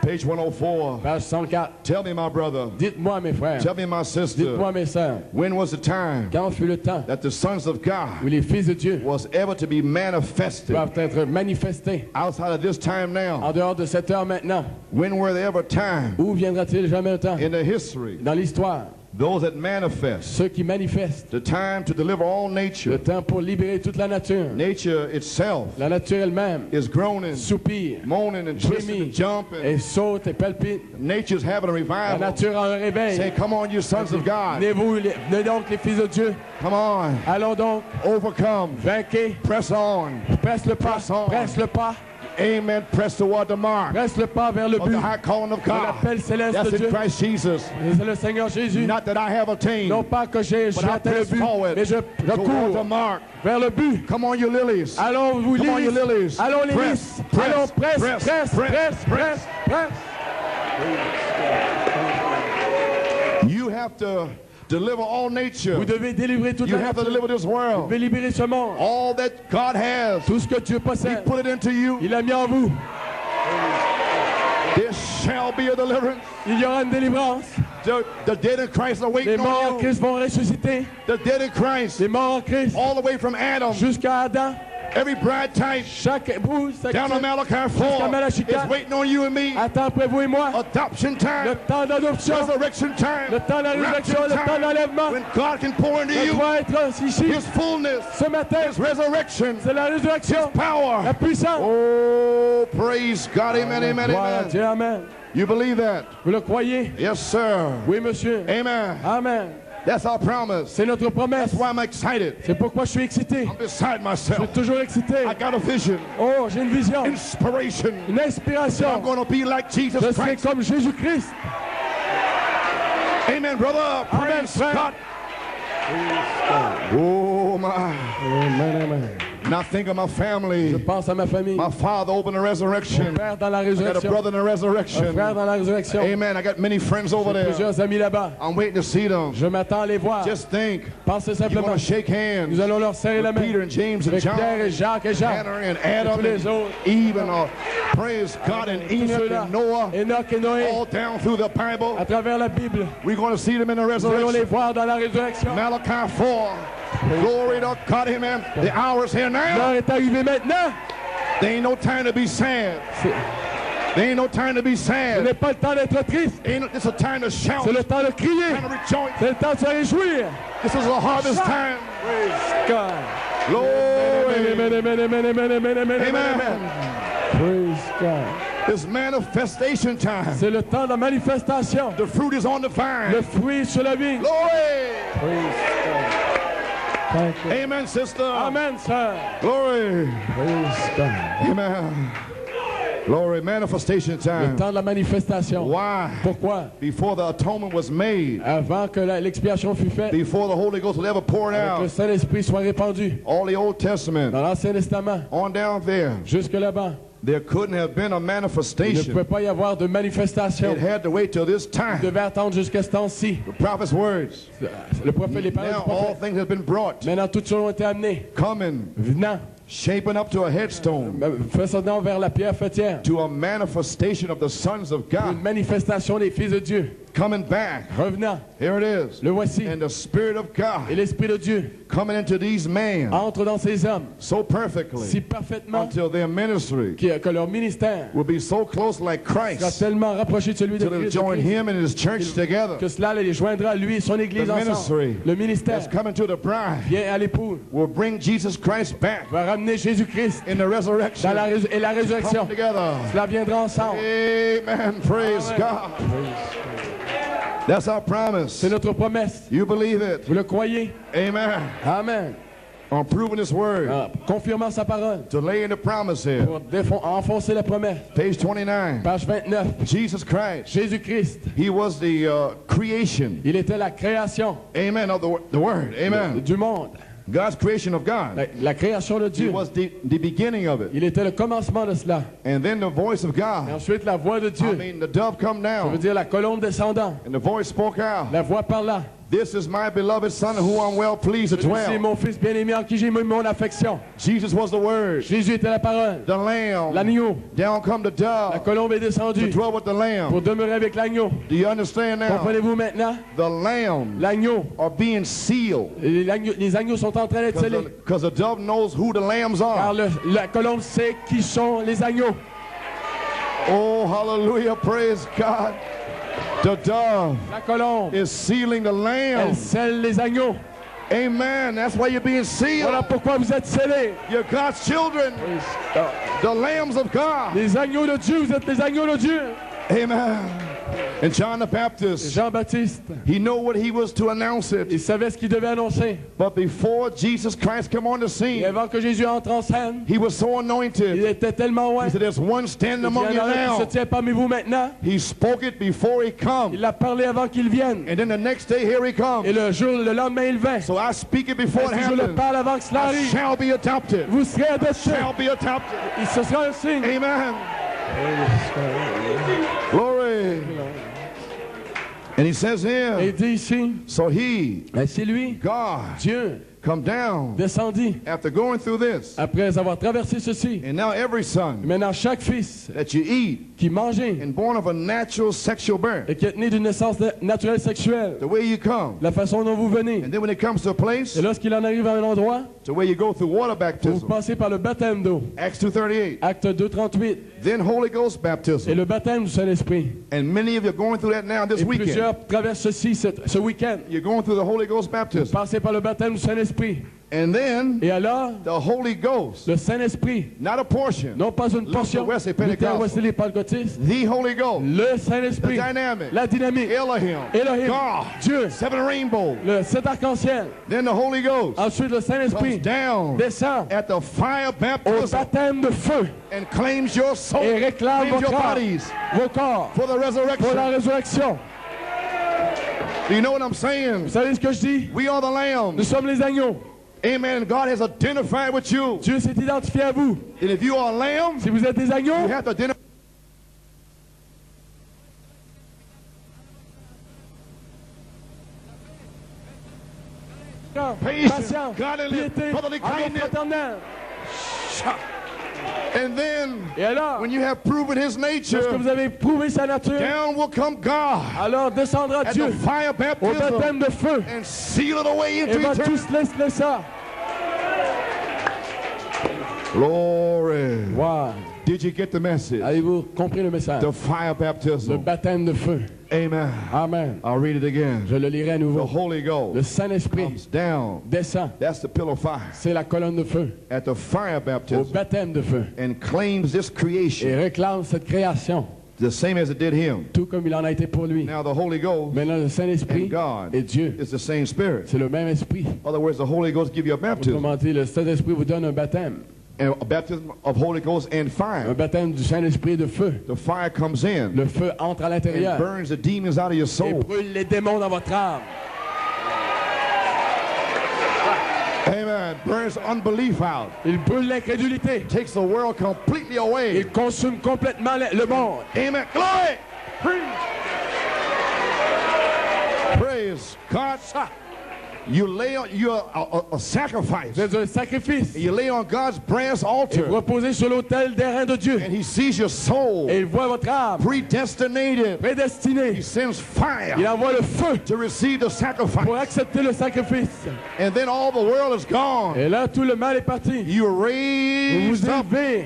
Page 104. Page 104. Tell me, my brother. Dites-moi, mes frères. Tell me, my sister. Dites-moi, mes sœurs. When was the time Quand fut le temps that the sons of où God les fils de Dieu was ever to be manifested doivent être manifestés outside of this time now? en dehors de cette heure maintenant? When were there ever time Où viendra-t-il jamais le temps? in the history? Dans l'histoire, Those that manifest. ceux qui manifestent The time to deliver all le nature. temps pour libérer toute la nature. Nature itself La nature elle-même is groaning, soupire, moaning, and twisting gémit and jumping. et saute et palpite. Nature's having a La revival. nature en réveille. Say, come on, you sons of God. Venez donc les fils de Dieu. Come on. Allons donc, Overcome. vainquez, Press on. presse le pas, Press on. presse le pas, Amen. Press toward the mark presse le pas vers le of but. the high calling of De God. l'appel céleste That's de in Dieu. Christ Jesus. C'est le Seigneur Jésus. Not that I have attained, Non pas que j'ai but I atteint le press but, forward mais je toward the cours mark. vers le but. Come on, you lilies. Allons, vous Come on, you lys. lilies. Allons, les Press, lys. press, Allons, presse, press, presse, press, presse, presse, presse. You have to deliver all nature. Vous devez délivrer toute You la have to nature. deliver this Vous world. devez libérer ce monde. All that God has, Tout ce que Dieu He possède, put it into you. il l'a mis en vous. There shall be a deliverance. Il y aura une délivrance. The dead in Christ are Les waiting morts en on you. Christ vont ressusciter. The dead in Christ, Les morts en Christ, all the way from Adam, jusqu'à Adam, every bride type, chaque épouse down to Malachi 4, Malachi 4. is waiting on you and me. attend après vous et moi. Adoption Le time, temps d'adoption, resurrection time, le temps de la résurrection, rapture le temps de l'enlèvement. time, when God can pour into Je you dois être ici His fullness, ce matin. His resurrection, C'est la résurrection, la power. puissance. Oh, praise God. Amen, amen, Gloire à amen. Dieu, amen. You believe that? Vous le croyez? Yes, sir. Oui, monsieur. Amen. Amen. That's our promise. C'est notre promesse. That's why I'm excited. C'est pourquoi je suis excité. I'm beside Je myself. suis toujours excité. I got a vision, Oh, j'ai une vision, inspiration. une I'm inspiration. going to be like Jesus Je serai Christ. comme Jésus-Christ. Amen, brother. Amen, Praise frère. God. Oh, my. Amen, amen. Now think of my Je family. pense à ma famille. My father opened the Mon resurrection. frère dans la I got a résurrection. brother in the Un resurrection. frère dans la résurrection. Amen. I got many friends over there. Plusieurs amis là-bas. I'm waiting to see them. Je m'attends à les voir. Just think. Pensez You simplement. want to shake hands Nous allons leur serrer la with main. Peter and James and Avec John, Pierre et Jacques et Jean. Hannah and Et Adam tous les autres. and Eve and praise God and Tous Enoch ceux-là. and Noah, Enoch et Noé. all down through the Bible. À travers la Bible. We're going to see them in the Nous allons les resurrection. voir dans la résurrection. Malachi 4. Glory to God, amen. The hour is here now. L'heure est arrivée maintenant. There ain't no time to be sad. There ain't no time to be Ce sad. n'est pas le temps d'être triste. It's a time to shout. C'est le temps de crier. Time to rejoice. C'est le temps de se réjouir. This is a harvest time. Praise God. Glory. Amen, amen, amen, amen, amen, amen, Amen. amen. Praise God. It's manifestation time. C'est le temps de manifestation. The fruit is on the vine. Le fruit sur la vigne. Glory. Praise God. Thank you. Amen, sister. Amen, sir. Glory. Praise God. Amen. Glory. Manifestation Le time. temps de la manifestation. Why? Pourquoi? Before the atonement was made, Avant que l'expiation fût faite, before the Holy Ghost was ever poured que le out, Saint-Esprit soit répandu all the Old Testament, dans l'Ancien Testament, on down there, jusque là-bas, there couldn't have been a il ne manifestation. pouvait pas y avoir de manifestation. It had to wait till this Il time. devait attendre jusqu'à ce temps-ci. The prophet's words. Le prophète, les paroles Now du all prophète. things have been brought, Maintenant, toutes choses ont été amenées, coming, venant, shaping up to a headstone, faisant vers la pierre fêtière, to a manifestation of the sons of une God, manifestation des fils de Dieu, coming back. revenant. Here it is. Le voici. And the Spirit of Et God l'Esprit de Dieu coming into these men entre dans ces hommes so si perfectly parfaitement until their ministry que leur ministère will be so close like sera Christ, tellement rapproché de celui de till it'll Christ, join him and his church together. que cela les joindra lui et son Église The ensemble. ministry Le ministère that's coming to the bride vient à l'époux, will bring Jesus Christ back va ramener Jésus-Christ in the resurrection. dans la résurrection. Come together. Cela viendra ensemble. Amen. Praise Amen. God. That's our promise. C'est notre promesse. You believe it. Vous le croyez? Amen. Amen. On proving His word. Confirmant sa parole To lay in the promise here. pour enfoncer la promesse. Page 29. Page 29. Jesus Christ. Jésus-Christ, He was the creation. il était la création Amen. Of the word. Amen. du monde. God's creation of God. La création de He Dieu. was the beginning of it. Il était le commencement de cela. And then the voice of Et God. ensuite, la voix de I Dieu. mean, the dove come Ça veut down. dire la colombe descendant. And the voice spoke out. La voix parla. This is my beloved son in whom I'm well pleased to C'est dwell. mon fils bien-aimé en qui j'ai mis mon affection. Jesus was the word. Jésus était la parole. The lamb. L'agneau. Down come the La dove colombe est to descendue dwell with the lamb. pour demeurer avec l'agneau. Do you understand now? Comprenez-vous maintenant? The lamb L'agneau. are being sealed. Les agneaux sont en train d'être scellés. Because the dove knows who the lambs Car are. la colombe sait qui sont les agneaux. Oh, hallelujah. Praise God. The dove La colombe, is sealing the elle lamb. scelle les agneaux. Amen. That's why you're being Voilà sealed. pourquoi vous êtes scellés. You're God's children. The lambs of God. Les agneaux de Dieu, vous êtes les agneaux de Dieu. Amen. And John the Baptist, Jean-Baptiste, he knew what he was to announce il it. savait ce qu'il devait annoncer. But before Jesus Christ came on the Et scene, avant que Jésus entre en scène, he was so il anointed. était tellement loin. He said, there's one standing Il y among en you a un qui se now. tient parmi vous maintenant. He spoke it before he come. Il a parlé avant qu'il vienne. And then the next day, here he Et comes. le lendemain, il vint. So I speak it before it Si je le happens. parle avant que cela I arrive, shall be adopted. vous serez adoptés. Shall be adopted. Et ce sera un signe. Amen. Glory. And he says Et here, il dit ici, so he, c'est lui, God, Dieu, come down descendit after going through this. après avoir traversé ceci. And now every son Maintenant, chaque fils that you eat qui mangeait and born of a natural sexual birth, et qui est né d'une naissance naturelle sexuelle, the way you come. la façon dont vous venez, And then when it comes to a place, et lorsqu'il en arrive à un endroit, to where you go through water vous baptism, passez par le baptême d'eau. Acts 2:38, Acte 2:38. then Holy Ghost Et baptism. le baptême du Saint-Esprit. And many of you are going through that now this Et weekend. plusieurs traversent ceci ce week-end. You're going through the Holy Ghost baptism. Passez par le baptême du Saint-Esprit. And then Et alors, the Holy Ghost, le Saint-Esprit, not a portion, non pas une portion, Wesley Luther, Pentecostal. Wesley, Pentecôtiste, the Holy Ghost, le the Saint-Esprit, dynamic, la dynamique, Elohim, Elohim, God, Dieu, 7 rainbows. le 7 arc-en-ciel. Then the Holy Ghost Ensuite, le comes Saint-Esprit down descend at the fire au baptism baptême de feu and claims your soul, et réclame claims vos your corps, bodies vos corps for the pour la resurrection. résurrection. Do you know what I'm saying? Vous savez ce que je dis? We are the Nous lambs. sommes les agneaux. Amen. God has identified with you. Dieu s'est identifié à vous. And if you are a lamb, Si vous êtes des agneaux, you have to identify. patience, godliness, piété, brotherly amour kindness. fraternel. And then, Et alors, when you have proven his lorsque nature, vous avez prouvé sa nature, down will come God alors descendra at Dieu the fire au baptism baptême de feu and seal it away et into va eternity. tous laisser ça. Glory. Wow. Did you get the message? Avez-vous compris le message? The fire Le baptism. baptême de feu. Amen. Amen. I'll read it again. Je le lirai à The nouveau. Holy Le Ghost Saint-Esprit comes down. descend. That's the pillar of fire. C'est la colonne de feu. At the fire Au baptism. baptême de feu. And claims this Et creation. réclame cette création. The same as it did him. Tout comme il en a été pour lui. Now the Holy Ghost Maintenant, le Saint-Esprit and God et Dieu, is the same spirit. c'est le même esprit. In other words, the Holy Ghost give you a baptism. Autrement dit, le Saint-Esprit vous donne un baptême. And a baptism of Holy Ghost and Un fire. baptême du Saint-Esprit de feu. The fire comes in Le feu entre à and l'intérieur burns the demons out of your et soul. brûle les démons dans votre âme. Amen. Burns unbelief out. Il brûle l'incrédulité. Takes the world completely away. Il consume complètement le monde. Amen. Glory. Praise God. You lay on you're a sacrifice. Vous êtes un sacrifice. You lay on God's brass Et altar, reposez sur l'autel d'airain de Dieu. and He sees your soul Et il voit votre âme predestinated. He prédestinée. sends Il fire envoie le feu to receive the pour sacrifice, accepter le sacrifice. and then all the world is gone. Et là, tout le mal est parti. You're Vous raised vous up. élevez.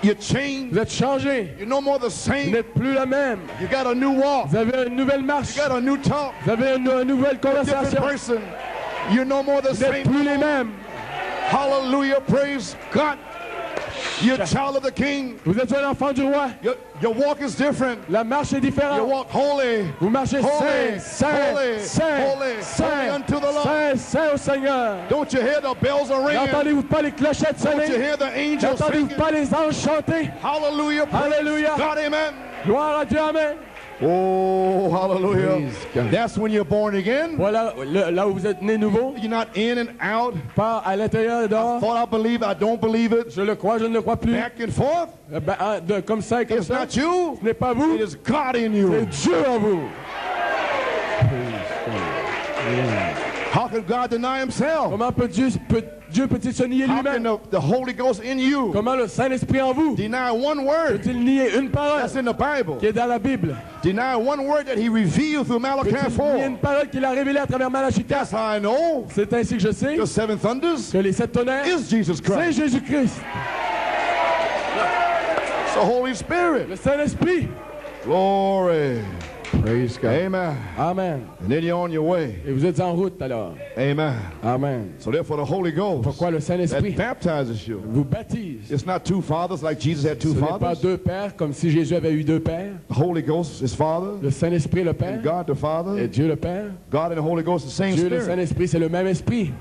You're changed. Vous êtes changé. You're no more the Vous same. n'êtes plus la même. You got a new walk. Vous avez une nouvelle marche. You got a new talk. Vous avez une nouvelle Different conversation. person. You're no more the Vous n'êtes same. plus les mêmes. Hallelujah. Praise God. You're a child of the King. Vous êtes un enfant du roi. Your walk is different. La marche est You différente. walk holy. Vous marchez Holy, saint, holy, saint, holy, saint, holy saint, unto the Lord. saint, saint au Seigneur. Don't you hear the bells are ringing? N'entendez-vous pas les clochettes Don't you sonner? hear the angels N'entendez-vous singing? pas les anges chanter? Hallelujah. Praise Alléluia. God, amen. Gloire à Dieu, amen. Oh, hallelujah. Praise God. That's when you're born again. Voilà, là où vous êtes né nouveau, You're not in and out. pas à l'intérieur et dehors. Thought I believe, I don't believe it. Je le crois, je ne le crois plus. Back and forth. Comme ça et comme It's ça. not you. Ce n'est pas vous, It is God in c'est you. Dieu en vous. How can God deny himself? Comment Dieu peut-il se nier How can lui-même? the Holy Ghost in you Comment le Saint-Esprit en vous deny one word peut-il nier une parole that's in the Bible? qui est dans la Bible? Deny one word that he revealed through Malachi Peut-il nier 4. une parole qu'il a révélée à travers Malachie 4? That's how I know C'est ainsi que je sais the seven thunders que les sept tonnerres, is Jesus c'est Christ. Jésus-Christ, It's the Holy Spirit. le Saint-Esprit. Glory. Praise God. Amen. Amen. And then you're on your way. Et vous êtes en route alors. Amen. Amen. So therefore the Holy Ghost Pourquoi le that Saint-Esprit baptizes you. vous baptise? It's not two fathers like Jesus had two Ce n'est pas fathers. deux pères comme si Jésus avait eu deux pères. The Holy Ghost is Father Le Saint-Esprit le Père and God the et Father. Dieu le Père. God and the Holy Ghost the same Dieu le Spirit. Saint-Esprit, c'est le même esprit.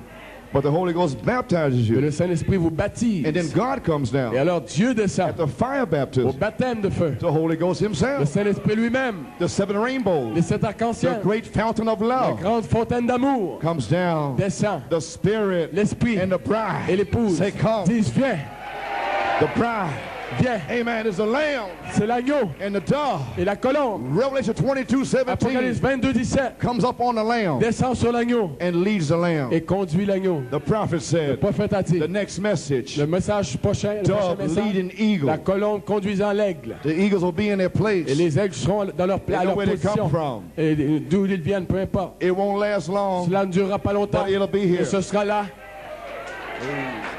But the Holy Ghost baptizes Et you. le Saint-Esprit vous baptise. And then God comes down Et alors Dieu descend at the fire au baptism. baptême de feu. The Holy Ghost Le himself. Saint-Esprit lui-même, The seven rainbows. les sept The arcs-en-ciel, great fountain of la love grande fontaine d'amour comes down. descend. The Spirit L'Esprit and the bride et l'épouse say, come. disent viens, The bride, viens. amen, is the lamb C'est l'agneau and the dove. et la colombe. Revelation 22:17 Apocalypse 22:17 comes up on the lamb descend sur l'agneau and leads the lamb. et conduit l'agneau. The prophet Le said, prophète a dit, the next message, le message prochain, le prochain dove message, leading la eagle. colombe conduisant l'aigle. The eagles will be in their Et place. les aigles seront dans leur, They à know leur where they come position. from. Et d'où ils viennent, peu importe. It won't last long, Cela ne durera pas longtemps. but it'll be Et here. ce sera là.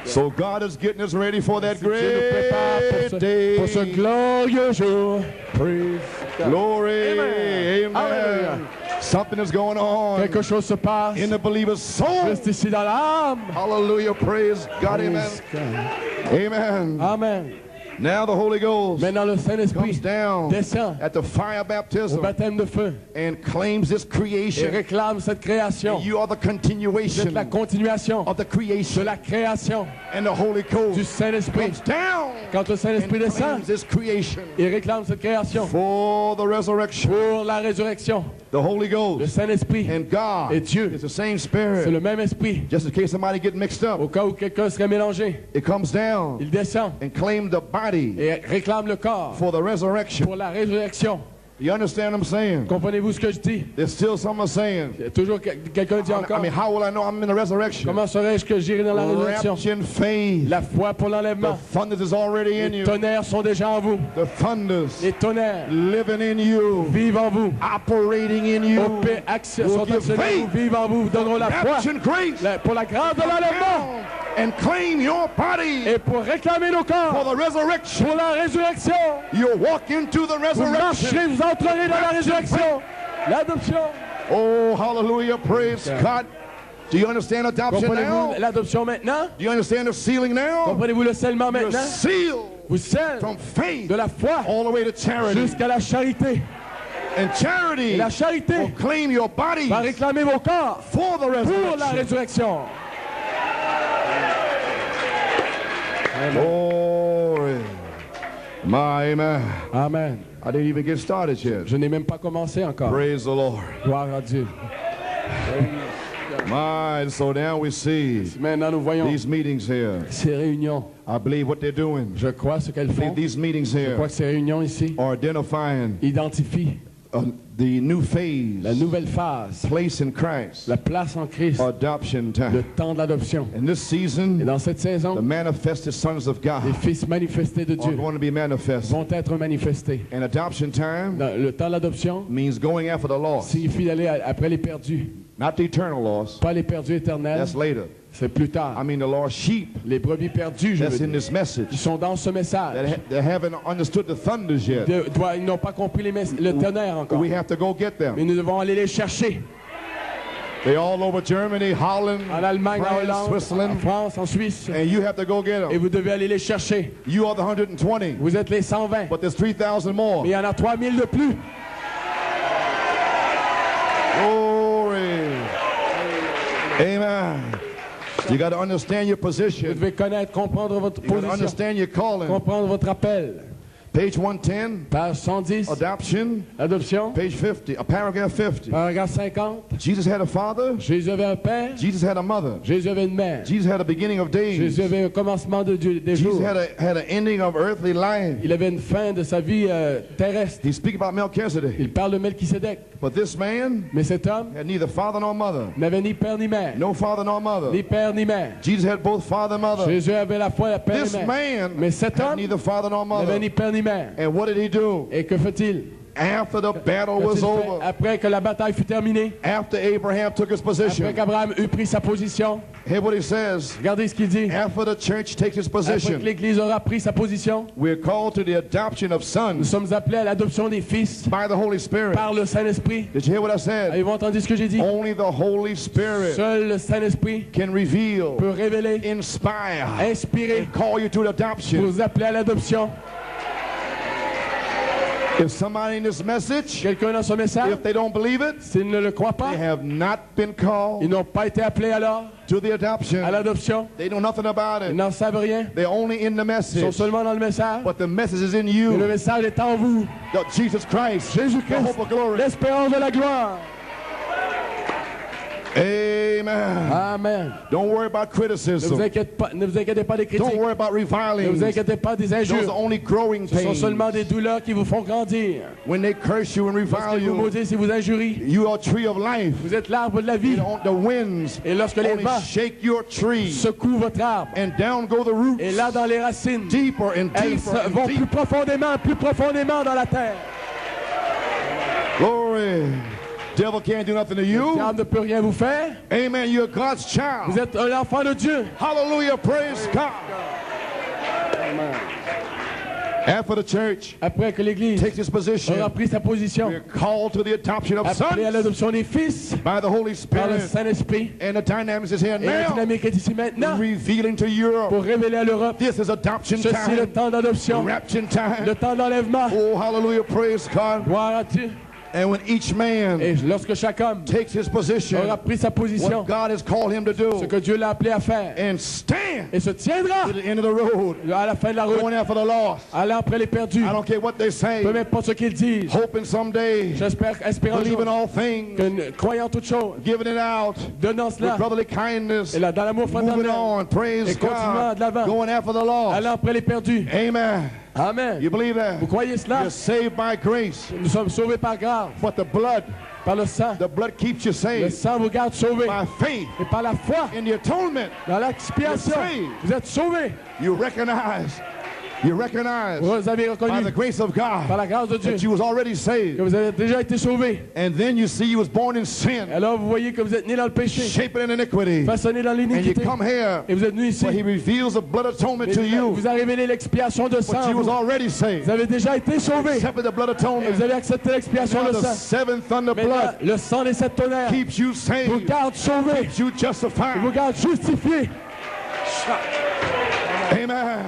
So God is getting us ready for that Dieu nous prépare great pour ce day. glorieux jour. Praise God. Glory. Amen. Amen. Something is going on Quelque chose se passe in the believer's soul. juste ici dans l'âme. Hallelujah. Praise God. Amen. Praise God. Amen. Amen. Now the Holy Ghost Maintenant le Saint-Esprit comes down descend at the fire au baptism baptême de feu and claims this et creation. réclame cette création. You are the Vous êtes continuation la continuation of the de creation. la création And the Holy du Ghost Saint-Esprit. comes down Quand le Saint-Esprit and descend claims this creation et réclame cette création for the resurrection. pour la résurrection, The Holy le Ghost Saint-Esprit and God et Dieu, is the same c'est Spirit. le même esprit. Just in case somebody get mixed up, Au cas où quelqu'un serait mélangé, it comes down il descend and claims the body et réclame le corps for the resurrection. pour la résurrection. You understand what I'm saying? Comprenez-vous ce que je dis? There's still someone saying, Il y a toujours quelqu'un dit I encore, mean, how will I know I'm in the resurrection? comment saurais-je que j'irai dans la résurrection? Rapture in faith. La foi pour The l'enlèvement. thunders is already in Les you. tonnerres sont déjà en vous. The thunders Les tonnerres living in you, vivent en vous. operating in you. Sont Will give actionnés en vous, faith. vivent en vous, vous donneront la foi Rapture in grace. pour la grâce de l'enlèvement. Now, and claim your body et pour réclamer nos for corps the resurrection. pour la résurrection. You'll walk into the Vous resurrection. marcherez, vous entrerez dans la résurrection. L'adoption. Oh, hallelujah. Praise God. Do you understand adoption now? Comprenez-vous l'adoption maintenant? Do you understand the sealing now? Comprenez-vous le scellement You're maintenant? sealed Vous scellez from faith de la foi all the way to charity. jusqu'à la charité. And charity Et la charité will claim your body va réclamer vos corps for the pour la resurrection. résurrection. Glory. My amen. Amen. I didn't even get started yet. Je n'ai même pas commencé encore. Praise the Lord. Gloire à Dieu. My, so now we see Maintenant, nous voyons these meetings here. ces réunions. I believe what they're doing. Je crois ce qu'elles font. These meetings Je here crois que ces réunions ici are identifying identifient the new phase, la nouvelle phase, place in Christ, la place en Christ, adoption le time. temps de l'adoption. In this Et season, dans cette the saison, manifested sons of les God fils manifestés de are Dieu going to be manifested. vont être manifestés. And adoption time Le temps de l'adoption means going after the lost, signifie d'aller après les perdus, not the eternal lost. pas les perdus éternels, That's later. c'est plus tard. I mean the lost sheep Les brebis perdues, je veux that's in dire, this qui message sont dans ce message. that haven't understood the thunders yet. Ils n'ont pas compris le tonnerre encore. We have to go get them. Mais nous devons aller les chercher. They're all over Germany, Holland, En Allemagne, en France, Hollande, en Switzerland, France, en Suisse. and you have to go get Et them. vous devez aller les chercher. You are the 120, Vous êtes les 120. but there's 3,000 more. Mais il y en a 3000 de plus. Glory. Amen. You got to understand your Vous position. devez connaître, comprendre votre You got to position, understand your calling. comprendre votre appel. Page 110, Page 110, adoption. adoption. Page 50, paragraph 50. Paragraphe 50, Jesus had a father. Jésus avait un père, Jesus had a mother. Jésus avait une mère. Jesus had a beginning of days. Jésus avait un commencement des Jesus jours. had an ending of earthly life. Il avait une fin de sa vie terrestre. He speaks about Melchizedek. Il parle de Melchisédek. But this man Mais cet homme had neither father nor mother. n'avait ni père ni mère. No father nor mother. Ni père ni mère. Jesus had both father and mother. Jésus avait la foi, la père This et mère. man Mais cet had homme neither father nor n'avait mother. ni père ni mère. And what did he do? Et que fait-il? After the battle Qu'a-t-il was fait? over, Après que la bataille fut terminée, after Abraham took his après position, qu'Abraham eut pris sa position, hear what he says. regardez ce qu'il dit. After the church takes its Après que position, l'Église aura pris sa position, we're called to the adoption of nous sons sommes appelés à l'adoption des fils by the Holy Spirit. par le Saint-Esprit. Did you hear what I said? Avez-vous entendu ce que j'ai dit? Only the Holy Spirit Seul le Saint-Esprit can reveal, peut révéler, inspire, inspirer, and call you to adoption. vous appeler à l'adoption. If somebody in this message, Quelqu'un dans ce message, if they don't believe it, s'ils ne le croient pas, they have not been called ils n'ont pas été appelés alors to the adoption. à l'adoption. They know nothing about Ils it. n'en savent rien. They're only in the Ils sont message. seulement dans le message. But the message is in Et le you. message est en vous. Jesus Christ, the Jésus-Christ, hope of glory. l'espérance de la gloire. Amen. Amen. Don't worry about Ne vous criticism. inquiétez pas des Don't critiques. worry about Ne vous reviling. inquiétez pas des Those are injures. only growing Ce sont pains. seulement des douleurs qui vous font grandir. When they curse you and Parce revile que vous you, maudissez, vous injurient. you are a tree of life. Vous êtes l'arbre de la vie. The winds Et lorsque les only vents shake your tree, secouent votre arbre, and down go the roots, et là dans les racines, deeper and elles deeper vont and plus deeper. profondément dans la terre. Glory. Devil can't do nothing to Le you. diable ne peut rien vous faire. Amen. You're God's Vous child. êtes un enfant de Dieu. Hallelujah. Praise God. After the church Après que l'Église takes its position, aura pris sa position, we're called to the adoption of appelée à sons l'adoption des fils by the Holy par le Spirit. Saint-Esprit, And the dynamics is here et la now, dynamique est ici maintenant revealing to Europe. pour révéler à l'Europe. This is adoption Ceci est le time, temps d'adoption, rapture time. le temps d'enlèvement. Oh, hallelujah. Praise God. Gloire à Dieu. And when each man Et lorsque chaque homme takes his position, aura pris sa position, what God has called him to ce do, que Dieu l'a appelé à faire, and stand et se tiendra to the end of the road, à la fin de la route, going after the lost. allant après les perdus, I don't care what they say, peu importe ce qu'ils disent. hoping someday, Espérons un believing jour all things, que, croyant toutes choses, giving it out donnant with cela, brotherly kindness, et là, dans l'amour moving fraternel, on, praise et continuant de God, l'avant, going after the lost. allant après les perdus. Amen. Amen. You believe that? Vous croyez cela? You're saved by grace, Nous sommes sauvés par grâce, but the blood par le sang. keeps you Le saved sang vous garde sauvés. by faith Et par la foi, in the atonement. dans l'expiation, You're saved. vous êtes sauvés. You recognize You recognize Vous avez by reconnu the grace of par God la grâce de Dieu that you was already que saved. vous avez déjà été sauvés. And then you see you was born in sin, Alors vous voyez que vous êtes né dans le péché, shaped in iniquity. façonné dans And you l'iniquité. come here Et vous êtes venu ici. where he reveals the blood atonement Mais to you. vous a révélé l'expiation de But sang. you was Vous already saved. avez déjà été sauvés. Accepted the blood Et vous atonement. avez accepté l'expiation Now de the sang. seven thunder Maintenant, blood le sang des sept tonnerres keeps you vous saved, garde sauvés, keeps you justified. vous garde justifiés. Amen.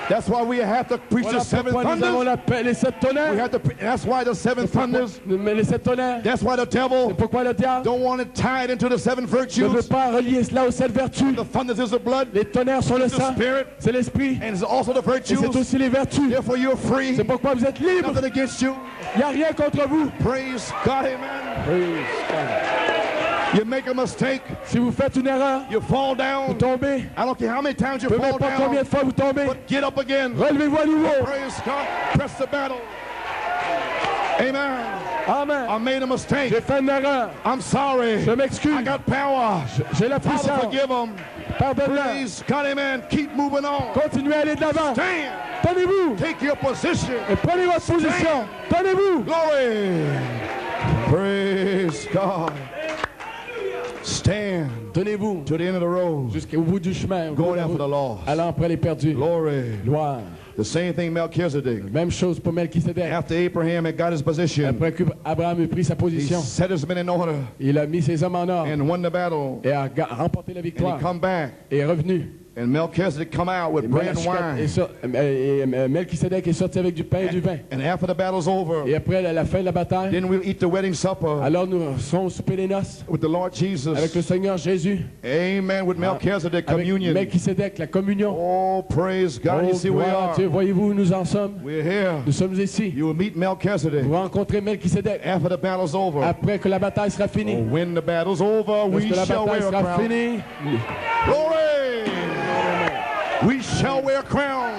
That's why we have to preach Voilà the seven pourquoi nous avons thunders. les sept We tonnerres. have to. That's why the seven thunders. Mais les sept tonnerres, That's why the devil c'est pourquoi le diable don't want to tie it into the seven ne veut virtues. pas relier cela aux sept vertus. The thunders is the blood, Les tonnerres sont le the sang, spirit, c'est l'esprit, and it's also the et c'est virtues. aussi les vertus. Therefore, you're free. C'est pourquoi vous êtes libres. Nothing against you. Il n'y a rien contre vous. Praise God, amen. You make a mistake, Si vous faites une erreur, you fall vous down. tombez. I don't care how many times you Peu fall importe combien down, de fois vous tombez, but get up again. relevez-vous à nouveau. Praise God. Press the battle. Amen. Amen. I made a mistake. J'ai fait une erreur. I'm sorry. Je m'excuse. I got power. J'ai la Father, puissance. forgive them. Pardonne-leur. Praise God, amen. Keep moving on. Continuez à aller de l'avant. Stand. Tenez-vous. Take your position. Et prenez votre position. Tenez-vous. Glory. Praise God. Stand Tenez-vous to the end of the road. jusqu'au bout du chemin. au bout Going de la after the route. lost. Allant après les perdus. Glory. Gloire. The same thing Melchizedek. Même chose pour Melchisedec. After Abraham had got his position, Après qu'Abraham ait pris sa he position, set his men in order il a mis ses hommes en ordre and won the battle. et a remporté la And he victoire. come back. Et est revenu. And Melchizedek come out with bread and wine. Melchisedec est sorti avec du pain et du vin. And after the battle's over, Et après la fin de la bataille, then we'll eat the wedding supper alors nous sommes au souper des noces with the Lord Jesus. avec le Seigneur Jésus, Amen. With Melchizedek avec communion. Melchisedec, la communion. Oh, praise God. You Oh, see where we gloire à are. Dieu. Voyez-vous où nous en sommes? We're here. Nous sommes ici. You will meet Melchizedek Vous rencontrez Melchisedec. after the battle's over. Après que la bataille sera finie. When the battle's over, we Lorsque la shall bataille wear a sera crown. finie, Glory! We shall wear a crown.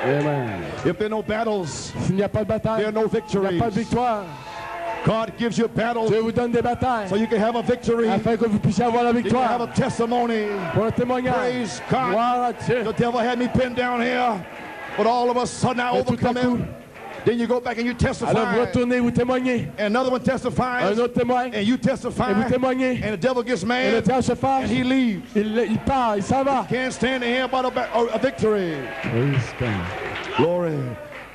Amen. If there are no battles, S'il n'y a pas de bataille, there are no il n'y a victories. pas de victoire. God gives you battles Dieu vous donne des batailles so you can have a victory. afin que vous puissiez avoir la You can have a victoire. testimony. Pour le témoignage. Praise God. Gloire à Dieu. The devil had me pinned down here, but all of a sudden I Mais tout à overcome coup, him. Then you go back and you testify. alors vous retournez, vous témoignez. And another one testifies. Un autre témoigne. And you Et testify. vous témoignez. And the devil gets Et le mad. diable se And fâche. he leaves. Il part, il s'en va. Can't stand to hear about a victory. Glory.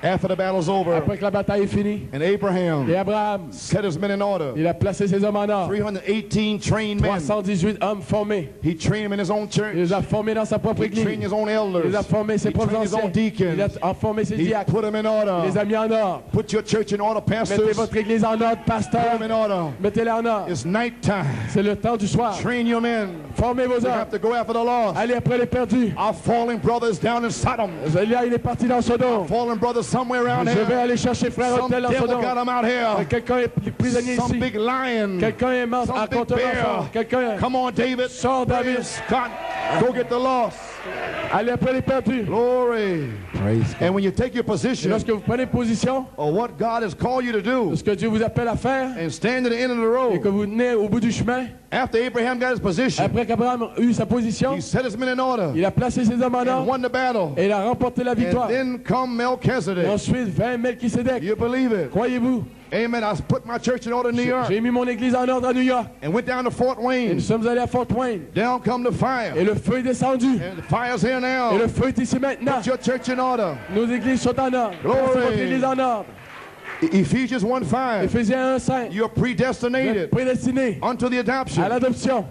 After the battle's over, Après que la bataille est finie, and et Abraham Abraham, set his men in order. il a placé ses hommes en ordre. 318 trained men. 318 hommes formés. He trained them in his own Il church. les a formés dans sa propre He trained église. his own Il elders. les a formés ses He propres trained his own anciens. Il deacons. a formé ses He diacres. put them in Il les order. a mis en ordre. Put your church in order, Mettez pastors. votre église en ordre, Put pasteur. them in order. Mettez-les en ordre. It's night time. C'est le temps du soir. Train your men. Formez vos You hommes. have to go after the lost. Allez après les perdus. Our fallen brothers down in Sodom. Là, il est parti dans Sodome. Fallen brothers somewhere around Je vais here. aller chercher frère Some Hôtel en devil Sodome. got them out here. Quelqu'un est prisonnier Some ici. big lion. Quelqu'un est mort Some à big contre un enfant. bear. Quelqu'un. Come on, David. Sors, David. Praise God. Go get the lost. Allez après les perdus. Glory. And when you take your Et position lorsque vous prenez position of what God has called you to do de ce que Dieu vous appelle à faire and stand at the end of the et que road, vous venez au bout du chemin, after Abraham got his position, après qu'Abraham a eu sa position, he set his men in order il a placé ses hommes en and ordre won the battle. et il a remporté la And victoire. then come Et Melchizedek. ensuite, 20 Melchisedec. You believe it? Croyez-vous? Amen. I put my church in order in New York J'ai mis mon église en ordre à New York. and went down to Fort Et nous Wayne. sommes allés à Fort Wayne. Down come the fire. Et le feu est descendu. And the fire's here Et now. le feu est ici maintenant. Put your church in order. Nos églises sont en ordre. Glory. Placez votre église en ordre. Ephesians 1:5. Éphésiens 1:5. You're Vous êtes predestinated prédestinés unto the à adoption. l'adoption.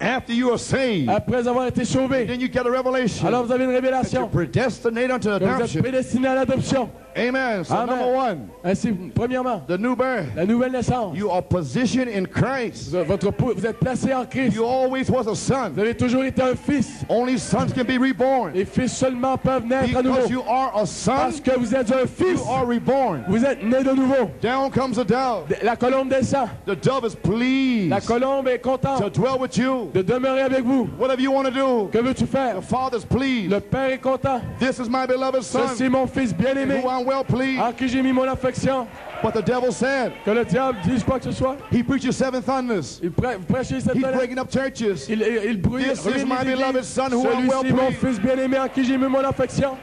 After you are saved, Après avoir été sauvés, then you get a revelation. alors vous avez une That you're révélation. predestinated unto Que vous êtes adoption. prédestinés à l'adoption. Amen. So Amen. number one, Ainsi, premièrement, the new birth. la nouvelle naissance. You are positioned in Christ. Vous êtes placé en Christ. You always was a son. Vous avez toujours été un fils. Only sons can be reborn. Les fils seulement peuvent naître à nouveau. Because you are a son, Parce que vous êtes un fils. you are reborn. Vous êtes né de nouveau. Down comes a dove. La colombe descend. The dove is pleased La colombe est to contente dwell with you. de demeurer avec vous. Whatever you want to do, Que veux-tu faire? the Father's pleased. Le Père est content. This is my beloved son, Ceci est mon fils in bien-aimé, who I'm well pleased. en qui j'ai mis mon affection. But the devil said, Que le diable dise quoi que ce soit. he preaches seven thunders. Il prêche cette He's tonnerre. breaking up churches. Il brûle. This is ruine my les beloved églises. son who I'm well Celui-ci est mon pleased. fils bien-aimé en qui j'ai mis mon affection.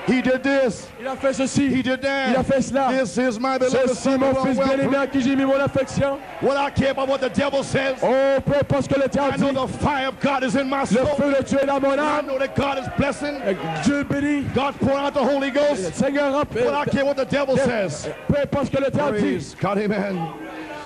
He did this. Il a fait ceci. He did that. Il a fait cela. This is my beloved Ceci, son. mon who I fils well bien-aimé à pleased. qui j'ai mis mon affection. What I care about what the devil says. Oh, peu importe ce que le I diable know dit. the fire of God is in my Le soul. feu de Dieu est dans mon I âme. know that God is blessing. Dieu bénit. God pouring out the Holy Le Ghost. Seigneur What I care what the devil says. peu importe ce que le diable dit. Praise God, amen.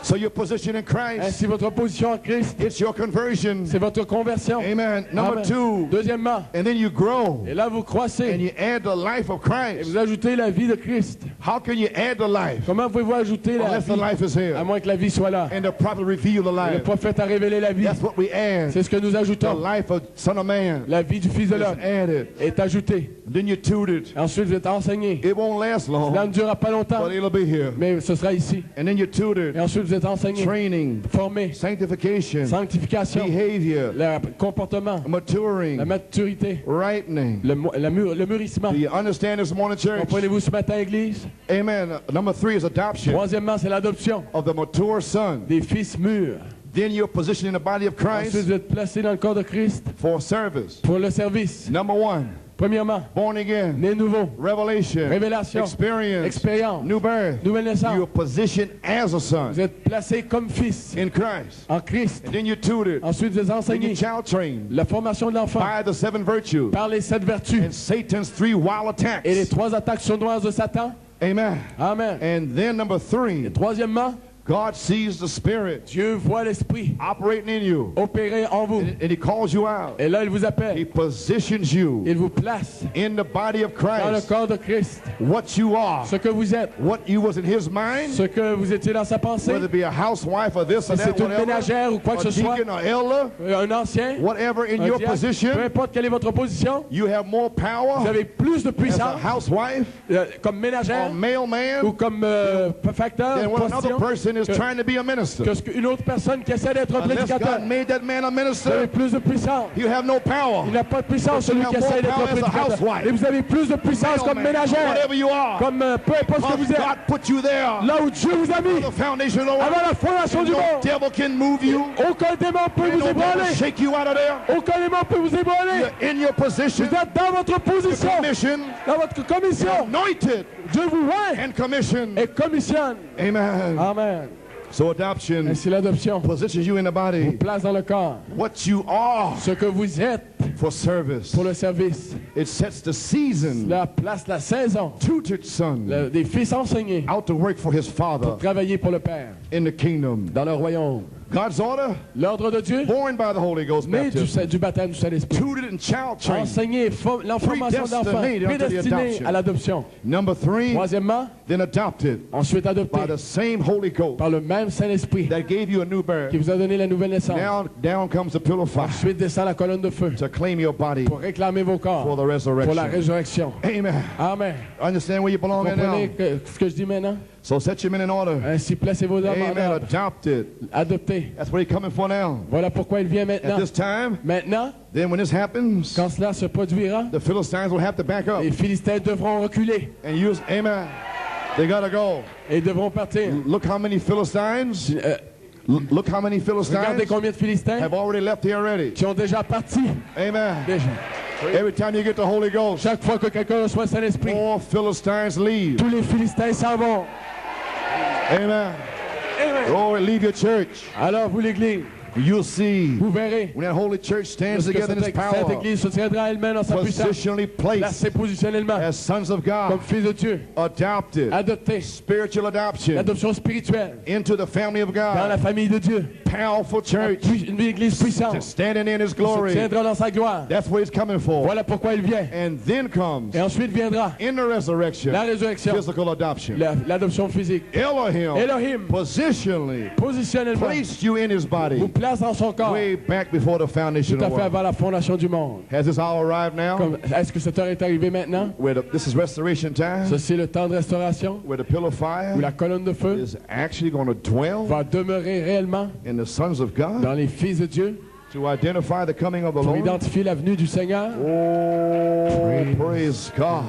So your position in Christ, Ainsi, votre position en Christ, it's your conversion. c'est votre conversion. Amen. Number Amen. 2, Deuxièmement, and then you grow et là vous and croissez you add the life of et Christ. vous ajoutez la vie de Christ. How can you add the life Comment pouvez-vous ajouter la unless the vie life is à here moins que la vie soit là? and the prophet reveal the Le life? prophète a révélé la vie. That's what we add. C'est ce que nous The ajoutons. life of Son of Man La vie du Fils de is l'homme added. est ajoutée. Then you tutored. Ensuite, vous êtes enseigné. It won't last Cela long, ne durera pas longtemps, but it'll be here. mais ce sera ici. And then you Et tutored. ensuite, vous êtes enseigné, Training, formé, sanctification, sanctification, behavior, le comportement, la maturing, maturité, rightening. le mûrissement. Do you understand this morning, church? Comprenez-vous ce matin, Église? Amen. Number 3 is adoption Troisièmement, c'est l'adoption of the mature son. des fils mûrs. Then you're positioned in the body of Ensuite, Christ vous êtes placé dans le corps de Christ for service. pour le service. Number 1, Premièrement, born again, né nouveau, revelation, révélation, experience, expérience, new birth. nouvelle naissance. You're positioned as a Vous son êtes placé comme fils in Christ. en Christ. And then you're tutored. Ensuite, vous êtes Then enseigné. you're child trained La formation de l'enfant by the 7 virtues par les 7 vertus and Satan's 3 wild et les attacks. 3 attaques sournoises de Satan. Amen. Amen. And then number 3, Troisièmement, God sees the Spirit Dieu voit l'Esprit operating in you, opérer en vous. and He calls you out. Et là, il vous He appelle. positions you Il vous place in the body of dans le Christ. corps de Christ. What you are, Ce que vous êtes, what you was in His mind, ce que vous étiez dans sa pensée, whether it be a housewife or this or si that, c'est une whatever, ménagère ou quoi que a ce soit, deacon or elder, un ancien, whatever in un your diacre, peu position, importe quelle est votre position, you have more vous power avez plus de as a puissance housewife comme or ménagère mailman ou comme facteur, than when another postillon, person is que- trying to be a minister. qu'une autre personne qui essaie d'être un Unless prédicateur. God made that man a Vous avez minister, plus de puissance. you have no power. Il n'a pas de puissance, But you celui have qui more essaie d'être un power as a prédicateur. housewife. Et vous avez plus de puissance comme Mailman, ménagère, whatever you are, comme peu importe ce que because vous êtes. God put you there. Là où Dieu vous a mis, The foundation of the avant world. la fondation du No monde, devil can move you. aucun démon peut And vous no devil ébranler. shake you out of there. Aucun démon peut vous ébranler. You're in your position, Vous êtes dans votre position, commission, dans votre commission. anointed Dieu vous voit and commissioned. et commissionne. Amen. Amen. So adoption Ainsi l'adoption positions you in the body. place dans le corps What you are ce que vous êtes for service. pour le service. It sets the season. La place, la saison Tutored son des fils enseignés out to work for his father travailler pour le Père in the kingdom. dans le royaume. God's order, L'ordre de Dieu, born by the Holy Ghost né baptism, du baptême du Saint-Esprit. tutored and child trained. Enseigné l'information d'enfants, Predestinated unto the prédestiné adoption. à l'adoption. Number 3, Troisièmement, then adopted ensuite adopté by the same Holy Ghost par le même Saint-Esprit that gave you a new birth. qui vous a donné la nouvelle naissance. Now down comes the pillar of fire Ensuite descend la colonne de feu to claim your body pour réclamer vos corps for the pour la resurrection. résurrection. Amen. Amen. Understand where you belong in now? Comprenez ce que je dis maintenant? So set your men in order. Ainsi placez vos âmes en Amen. ordre. Adopted. Adopté. That's what he's coming for now. Voilà pourquoi il vient At maintenant. this time, Maintenant, then when this happens, quand cela se produira, the Philistines will have to back up les Philistins devront reculer and use, amen. They gotta go. et devront partir. Look how many Philistines, look how many Regardez Philistines combien de Philistins have already left here already. qui ont déjà parti. Amen. Déjà. Every time you get the Holy Ghost, Chaque fois que quelqu'un reçoit le Saint-Esprit, more Philistines leave. tous les Philistins s'en vont. Amen. Oh, leave your church. Alors vous l'Église, You'll see vous verrez when that holy church stands lorsque together in its cette power, Église se tiendra elle-même dans sa puissance, positionally placed placée positionnellement as sons of comme God, fils de Dieu, adopted, adopté, spiritual adoption l'adoption spirituelle into the family of dans la God, famille de Dieu, powerful church, une Église puissante, standing in His se glory. tiendra dans sa gloire. That's what He's coming for. Voilà pourquoi il vient. And then comes Et ensuite viendra in the resurrection, la résurrection, physical adoption. l'adoption physique. Elohim Elohim, positionally positionnellement, placed you in His vous body place dans son corps, way back before the foundation tout à of the fait world. avant la fondation du monde. Has this hour arrived now? Est-ce que cette heure est arrivée maintenant? This is restoration time, Ceci est le temps de restauration, where the pillar of où fire la colonne de feu is actually going to dwell va demeurer réellement in the sons of God dans les fils de Dieu to identify the coming of the pour Lord. identifier la venue du Seigneur. Oh, praise God.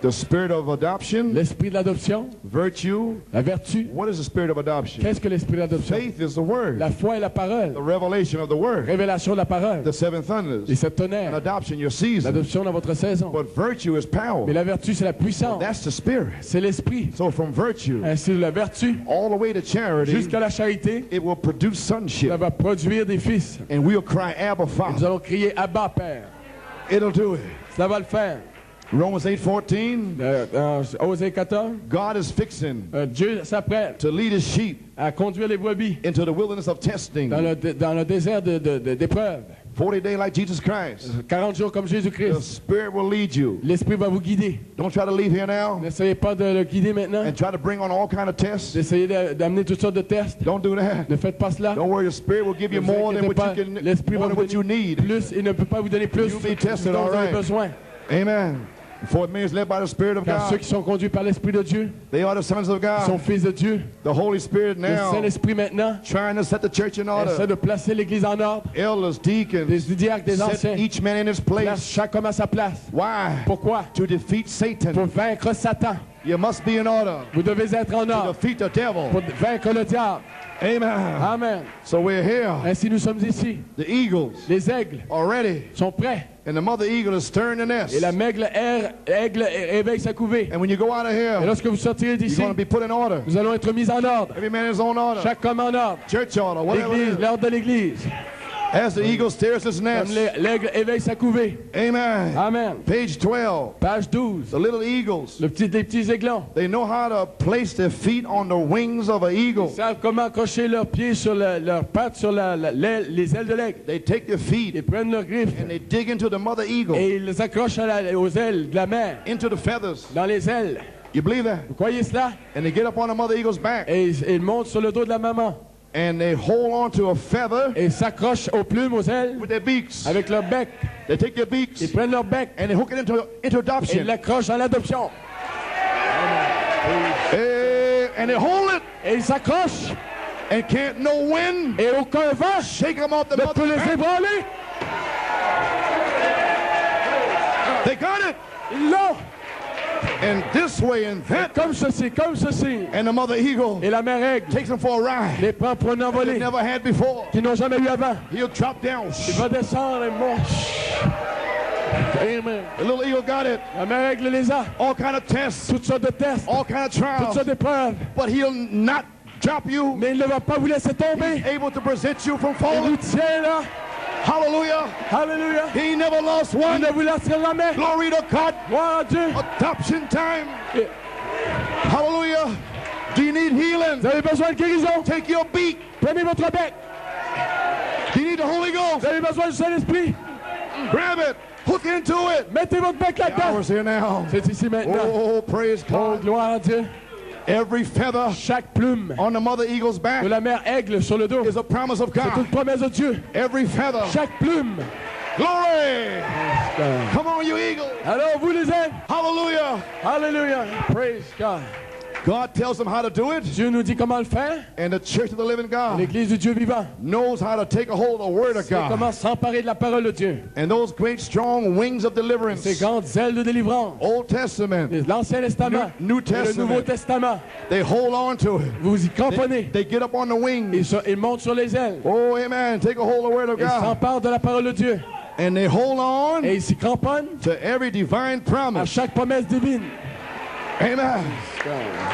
The spirit of adoption, l'esprit de l'adoption, virtue. la vertu. What is the spirit of adoption? Qu'est-ce que l'esprit d'adoption? Faith is the word, La foi et la parole. the revelation of the word, Révélation de la parole. the seven Les thunders, sept and tonnerres. adoption, your season. L'adoption dans votre saison. But virtue is power. Mais la vertu, c'est la puissance. That's the spirit. C'est l'esprit. So from virtue Ainsi, de la vertu all the way to charity, jusqu'à la charité, it will produce ça sonship, va produire des fils. and we'll cry, Abba, Nous Father. allons crier Abba, Père. It'll do it. Ça va le faire. Romans 8:14. Dans Osée 14, God is fixing Dieu s'apprête to lead his sheep à conduire les brebis into the wilderness of testing. dans le désert d'épreuves. 40 days like Jesus Christ. 40 jours comme The Jésus-Christ. Spirit will lead you. L'Esprit va vous guider. Don't try to leave here now N'essayez pas de le guider maintenant. and try to bring on all kind of tests. D'essayer d'amener toutes sortes de tests. Don't do that. Ne faites pas cela. Don't worry, the Spirit will give you Ne vous more than inquiétez what pas. you can, L'Esprit more va than vous what you donner need. plus. Il ne peut pas vous donner plus You'll be que tested, dont all vous avez right. besoin. Amen. For man is led by the Spirit of Car ceux God. qui sont conduits par l'Esprit de Dieu They are the sons of sont God. fils de Dieu. The Holy Spirit Le now Saint-Esprit maintenant trying to set the church in essaie order. de placer l'Église en ordre. Elders, deacons, Des diacres, des set anciens. each man in his Place place. chaque homme à sa place. Why? Pourquoi? To defeat Satan. Pour vaincre Satan. You must be in order Vous devez être en to ordre defeat the devil. pour vaincre le diable. Amen. Amen. So we're here. Ainsi nous sommes ici. The eagles Les aigles are ready, sont prêts. and the mother eagle is stirring the nest. Et la aigle réveille sa couvée. And when you go out of Et here, lorsque vous sortirez you're d'ici, going to be put in order. nous allons être mis en ordre. Every man in his own order. Chaque homme en ordre. Church order, whatever it L'Église, is. l'ordre de l'Église. As the eagle stirs his Comme nest. l'aigle éveille sa couvée. Amen. Amen. Page 12. Page 12. The little eagles, Les petits aiglons. they know how to place their feet on the wings of an eagle. Ils savent comment accrocher leurs pieds sur leurs pattes sur les ailes de l'aigle. They take their feet Ils prennent leurs griffes and they dig into the mother eagle, et ils les accrochent aux ailes de la mer, into the feathers. dans les ailes. You believe that? Vous croyez cela? And they get up on the mother eagle's back Et ils montent sur le dos de la maman and they hold on to a feather et s'accrochent aux plumes, aux ailes, with their beaks. avec leur bec. They take their beaks Ils prennent leur bec and they hook it into et ils adoption. l'accrochent dans l'adoption. And they hold it Et ils s'accrochent and can't no wind et aucun vent shake them off the ne peut mother's les back. ébranler. They got it. Ils l'ont. And this way and that. Comme ceci, comme ceci. And the mother eagle Et la mère aigle takes them for a ride les prend pour une they envolée never had before. qu'ils n'ont jamais eu avant. He'll drop down. Il va descendre et monte. Amen. The little eagle got it. La mère aigle les a. All kind of tests, Toutes sortes de tests, all kind of toutes trials. sortes d'épreuves. But he'll not drop you. Mais il ne va pas vous laisser tomber. Able to present you from Il vous falling. tient là. Hallelujah. Alléluia. He never lost Il one. ne vous laissera jamais. Glory to God. Gloire à Dieu. Adoption time. Et Hallelujah. Do you need healing? Vous avez besoin de guérison. Take your beat. Prenez votre bec. Do you need the Holy Ghost? Vous avez besoin du Saint-Esprit. Grab it. Hook into it. Mettez votre bec The là-dedans. hour's here now. C'est ici maintenant. Oh, praise Oh, God. gloire à Dieu. Every feather Chaque plume on the mother eagle's de back la mère aigle sur le dos, is a promise of c'est une God. promesse de Dieu. Every feather. Chaque plume. Glory. Come on, you eagle. Alors vous les aigles. Hallelujah. Alléluia. Praise God. God tells them how to do it, Dieu nous dit comment le faire. and the church of the living God L'Église du Dieu vivant knows how to take a hold of the word of sait God. comment s'emparer de la parole de Dieu. And those great strong wings of deliverance. Ces grandes ailes de délivrance. Old Testament, L'Ancien Testament New et le Nouveau Testament. Testament. They hold on to it. Vous y cramponnez. They get up on the wings. Ils montent sur les ailes. Oh, amen. Take a hold of the word of Ils God. s'emparent de la parole de Dieu. And they hold on Et ils s'y cramponnent to every divine à promise. chaque promesse divine. Amen.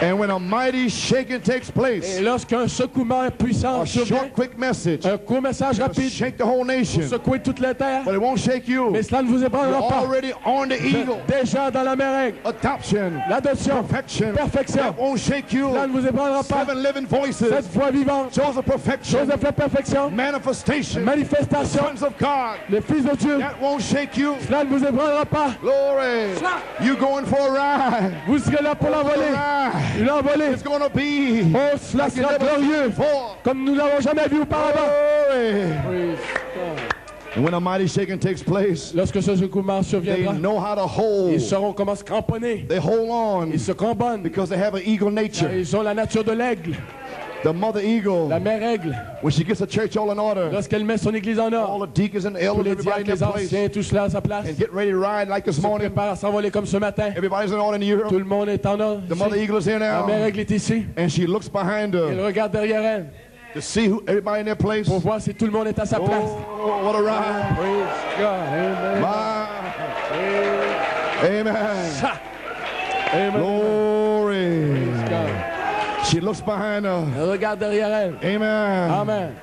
And when a mighty shaking takes Et place, lorsqu'un secouement puissant a survient, short, quick message un court message rapide shake the whole nation, secouer toute la terre, but it won't shake you. mais cela ne vous You're ébranlera pas. already on the eagle. Déjà dans la mer aigle, Adoption, l'adoption, perfection, perfection, that won't shake you. cela ne vous ébranlera pas. Seven living Cette voices voix vivante, shows the perfection, chose de la perfection, manifestation, manifestation, sons of God. les fils de Dieu, That won't shake you. cela ne vous ébranlera pas. Glory. You going for a ride. Vous serez là pour l'envoler. Ride. L'envoler. It's going to be Oh, cela like you sera never seen glorieux, before. comme nous n'avons jamais vu auparavant. Glory. And when a mighty shaking takes place, Lorsque ce secouement they surviendra, know how to hold. ils sauront comment se cramponner. They hold on Ils se cramponnent. because they have an eagle Car nature. ils ont la nature de l'aigle. The mother eagle, La mère aigle, when she gets the church all in order, lorsqu'elle met son église en all ordre, the deacons and tous elders, les everybody diacres, in their les place, anciens, tout cela à sa place, and get ready to ride like this se morning. prépare à s'envoler comme ce matin. Everybody's in order in Tout Europe. le monde est en ordre. The mother ici. eagle is here La mère now, aigle est ici. and she looks behind Elle her regarde derrière elle to see who everybody in their place. pour voir si tout le monde est à sa place. Oh, what a ride! Praise God. Amen. Amen. Amen. Glory. Praise God. She looks behind her. Elle regarde derrière elle. Amen. Amen.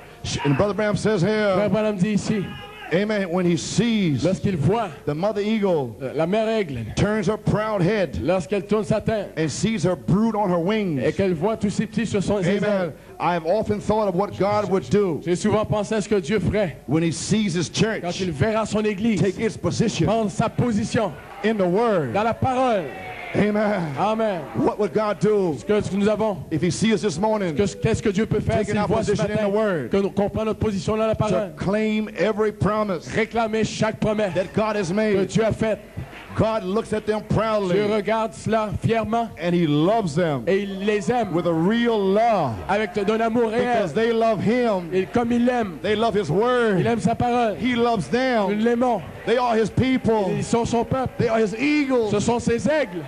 And Brother Branham says Frère here, Branham dit ici, amen, when he sees lorsqu'il voit the mother eagle la mère aigle, turns her proud head lorsqu'elle tourne sa tête and sees her brood on her wings. et qu'elle voit tous ces petits sur ses Amen. ailes, I have often thought of what God would do j'ai souvent pensé à ce que Dieu ferait when he sees his quand church il verra son église take its position prendre sa position in the word. dans la parole. Amen. Amen. What would God do Ce que nous avons, if he sees us this morning qu'est-ce que Dieu peut faire Taking s'il our voit ce position in matin the word. qu'on prend notre position dans la to parole? claim every promise Réclamer chaque promesse that God has que made? Dieu a faite. God looks at them Dieu proudly regarde cela fièrement and he loves them et il les aime with a real love avec d'un amour réel. because they love him. Et comme il l'aime, They love his il word. aime sa parole. He loves Nous them. l'aimons. They are his people. Ils sont son peuple. They are his Ce eagles. sont ses aigles.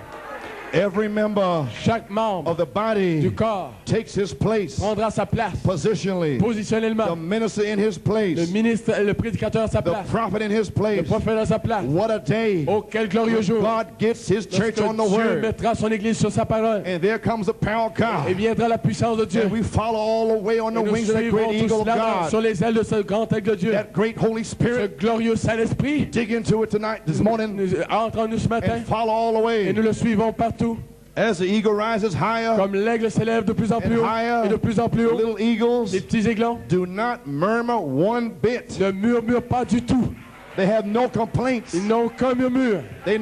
Every member Chaque membre of the du body corps takes his place prendra sa place positionally. The positionnellement. minister in his Le place. ministre, le prédicateur à sa The place. prophet in his Le place. prophète à sa place. What a day. Oh, quel glorieux jour. God gets his church Lorsque on the Dieu word. mettra son église sur sa parole. And there comes the power of Et God. viendra la puissance de Dieu. And we follow all the way on Et the nous wings of that suivrons great tout eagle of cela sur God. les ailes de ce grand aigle de Dieu. That great Holy Ce Spirit. glorieux Saint-Esprit Dig into it tonight, this morning, entre en nous ce matin and follow all the et way. nous le suivons partout. As the eagle rises higher, Comme l'aigle s'élève de plus en plus haut higher, et de plus en plus haut, little eagles les petits aiglons do not murmur one bit. ne murmurent pas du tout. They have no complaints. Ils n'ont aucun murmure. They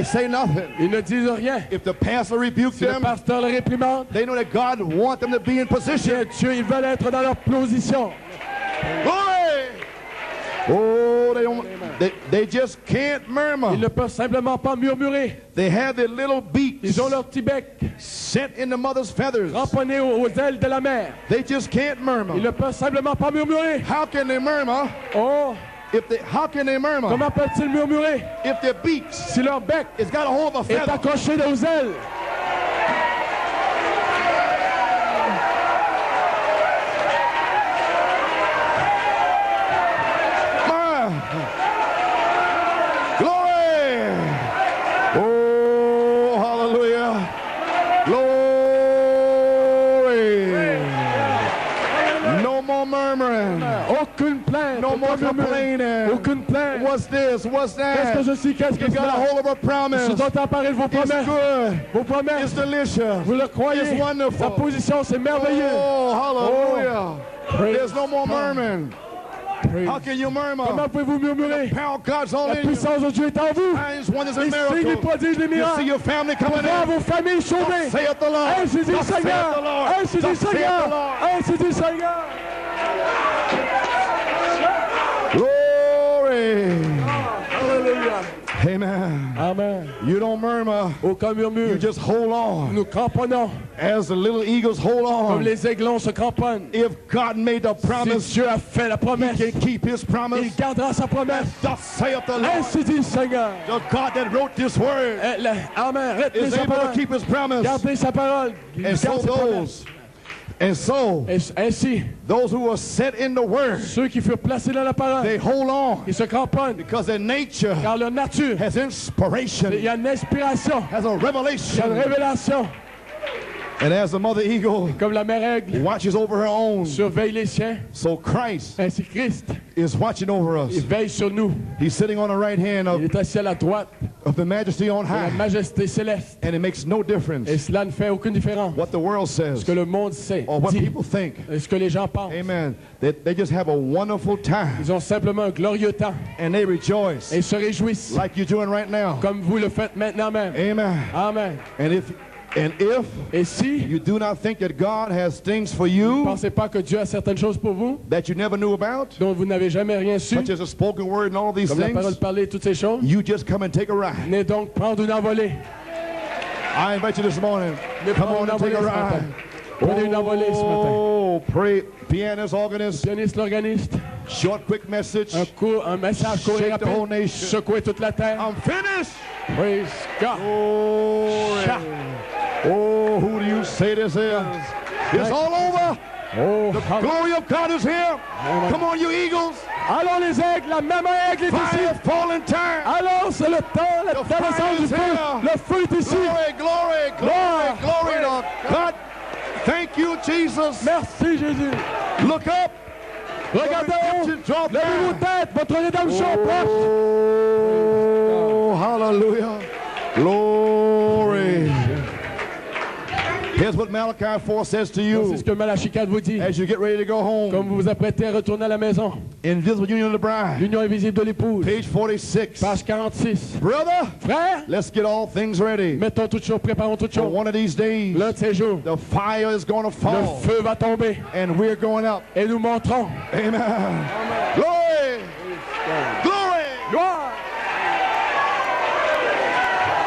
say nothing. Ils ne disent rien. If the pastor rebukes Si le them, pasteur le réprimande, they know that God wants them to be in position. Dieu, ils veulent être dans leur position. Glory! Oh, they just can't Ils murmur. ne peuvent simplement pas murmurer. They have their little beaks Ils ont leur petit bec set in the mother's feathers. ramponné aux ailes de la mer. They just can't Ils murmur. ne peuvent simplement pas murmurer. How can they murmur? Oh, How can they murmur comment peuvent-ils murmurer if their beaks si leur bec has got a hold of a est feather? accroché aux ailes? Glory! Oh, hallelujah! Glory! No more murmuring. Aucune plainte. No more aucun murmure, complaining. Aucune plainte. What's this? What's Qu'est-ce que that? je suis? Qu'est-ce que You got a c'est? hold of a Je promise. suis emparé de vos It's promesses. good. Vos It's promesses. delicious. Vous le croyez? It's wonderful. Sa position, c'est merveilleux. Oh, hallelujah. Praise There's no more God. murmuring. Praise. How can you murmur? Comment pouvez-vous murmurer? Power of God's all La in you. puissance de Dieu est en vous. Signs, wonders, Les and signes, les miracles. prodiges, les You see miracles. your family Pour coming voir in. vos familles sauvées. Saith the Lord. Ainsi dit le Thus saith the Seigneur. Lord. Ainsi dit le Thus saith the Seigneur. Lord. Ainsi dit le Seigneur. Glory. Alléluia. Amen. Amen. You don't murmur. Aucun murmure. You just hold on. Nous cramponnons As the little eagles hold comme on. les aiglons se cramponnent. If God made a Si promise, Dieu a fait la He promesse, can keep His il promise. gardera sa promesse. Thus saith the Lord. Ainsi dit le Seigneur. The God that wrote this word Amen. Retenez is sa able to parole. keep His promise. Gardez sa parole. And so Gardez sa promesse. Ainsi, those who are set in the word, ceux qui furent placés dans la parole, they hold on ils se cramponnent, because their nature car leur nature, has il inspiration, y a une inspiration, has a il y a une revelation. révélation. And as the mother eagle Comme la mère aigle watches over her own, surveille les siens, so Christ ainsi Christ, is watching over us. il veille sur nous. He's sitting on the right hand Il est assis à la droite of the majesty on de la high. majesté céleste. And it makes no difference Et cela ne fait aucune différence. what the world says Ce que le monde sait, or what dit, people think. et ce que les gens pensent. Amen. They just have a wonderful time Ils ont simplement un glorieux temps and they rejoice et se réjouissent like you're doing right now. comme vous le faites maintenant même. Amen. Amen. And if Et si you do not think that God has things for vous ne you pensez pas que Dieu a certaines choses pour vous that you never knew about, dont vous n'avez jamais rien su, such as a spoken word and all these comme la parole things, parlée, toutes ces choses, you just come and take a ride. venez donc prendre une envolée. I invite you this morning. Venez Come prendre on une and take envolée a ce matin. ride. Prenez une envolée ce matin. Oh, pray, pianist, organist, Pianiste, l'organiste, short, quick message. un message court et Shake the whole rapide. nation. Secouer toute la terre. I'm finished. Praise God. Glory. Oh, who do you say this is? It's all over. Oh, The glory of God is here. Come on, you eagles. allons les aigles, la même aigle est ici. Fire falling time. Allons, c'est le temps, la The fire descente du is feu. here. Le feu est ici. Glory, glory, glory, glory to God. Thank you, Jesus. Merci Jésus. Look up. Regardez haut. Redemption draw Levez vos nigh. têtes, votre rédemption proche. Oh, hallelujah. Glory. Here's what Malachi 4 says to C'est you ce que Malachie 4 vous dit. as you get ready to go home. Comme vous vous apprêtez à retourner à la maison. Invisible union of the bride. L'union invisible de l'épouse. Page 46. Page 46. Brother, Frère, let's get all things ready. mettons toutes choses, préparons toutes For choses. one of these days, L'un de ces jours, the fire is going to le fall. feu va tomber And we're going up. et nous monterons. Amen. Glory. Glory. Gloire!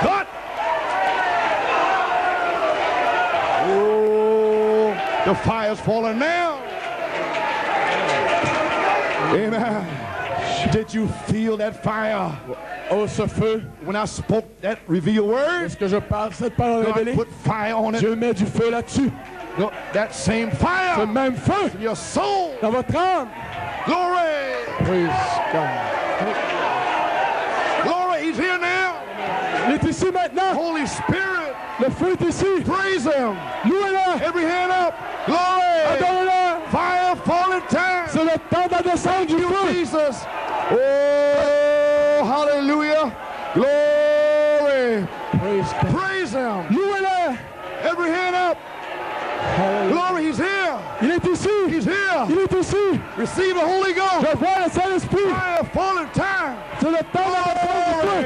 God. Oh, the fire's falling now. Amen. Did you feel that fire Oh, ce feu, when I spoke that revealed word? est-ce que je parle cette parole God révélée? put fire on it. Dieu met du feu là-dessus. No, that same Ce fire même feu in your soul. dans votre âme. Glory. Praise God. Glory. He's here now. Il est ici maintenant. Holy Spirit. Le feu est ici. Praise him. Louez-le. Every hand up. Glory. Adorez-le. Fire falling time. C'est le temps de la descente du feu. Jesus. Oh, hallelujah. Glory. Praise God. Praise him. Louez-le. Every hand up. Glory, he's here. Il est ici. He's here. Il est ici. Receive the Holy Ghost. Je vois le Saint-Esprit. Fire falling time. C'est le temps de la descente du feu.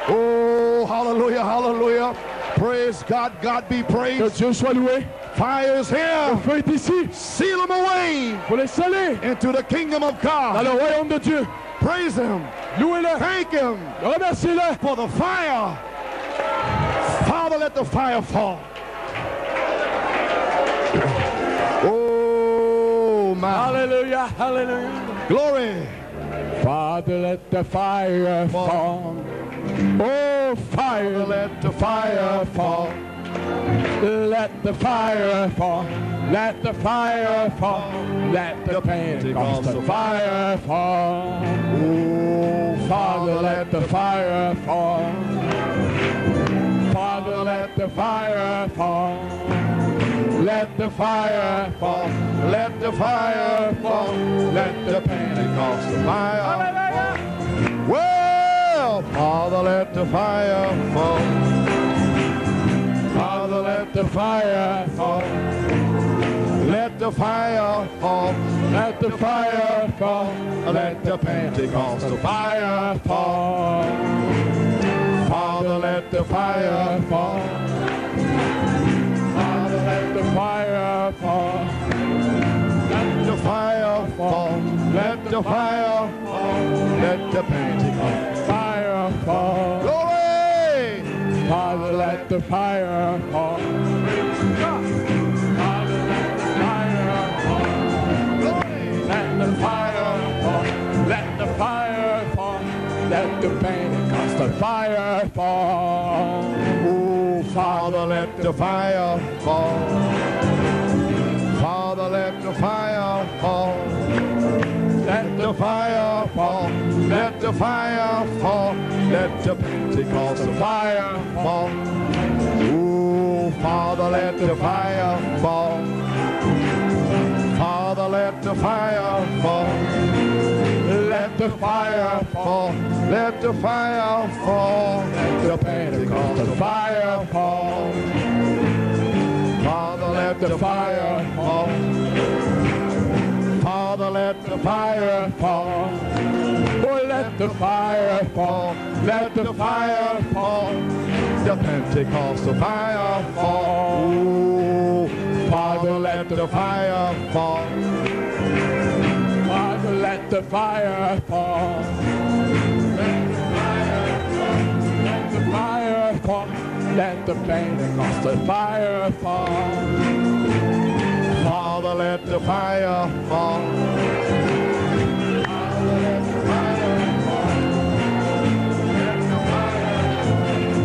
Glory. Oh, hallelujah, hallelujah. Praise God. God be Que praised. Dieu soit loué. Fire is Le here. feu est ici. Seal him away Pour les sceller into the kingdom of dans God. le royaume de Dieu. Praise him. Louez-le. Thank him Remerciez-le. for the fire. Father, let the fire fall. Oh, my. Hallelujah. Hallelujah. Glory. Father, let the fire fall. Oh, fire, let the fire fall. Let the fire fall. Let the fire fall. Let the Pentecostal fire fall. Oh, Father, let the fire fall. Father, let the fire fall. Let the fire fall. Let the fire fall. Let the Pentecostal Fire. Well, Father, let the fire fall. Father, let the fire fall. Let the fire fall. Let the fire fall. Let the Pentecostal fire fall. Father, let the fire fall. Father, let the fire fall. Let the fire fall. Let the fire fall. Let the Pentecost Fire fall. glory. Father, let the fire fall. Father, let the fire fall. Glory. Let the fire fall. Let the fire fall. Let the Pentecostal fire fall. Oh, Father, let the fire fall. Father, let the fire fall. Let the fire fall. Let the fire fall. Let the Pentecostal fire fall. Oh, Father, let the fire fall. Father, let the fire fall. Let the fire fall. Let the fire fall. Let the Pentecostal fire fall. Father, let the fire fall. Father, let the fire fall. Oh, let the fire fall. Let the fire fall. The Pentecostal fire fall. Oh, Father, let the fire fall. Father, let the fire fall. Let the fire fall. let the Pentecostal fire fall. Father, let the fire fall. Father, let the fire fall.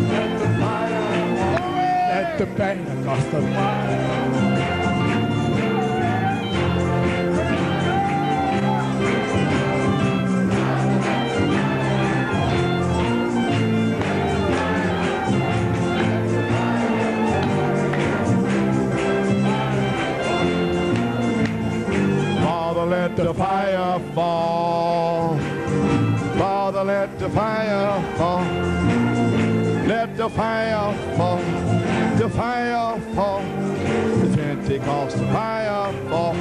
Let the fire fall. Let the Pentecostal fire. Let the fire fall. Father, let the fire fall. Let the fire fall. The fire fall. The Pentecostal fire fall.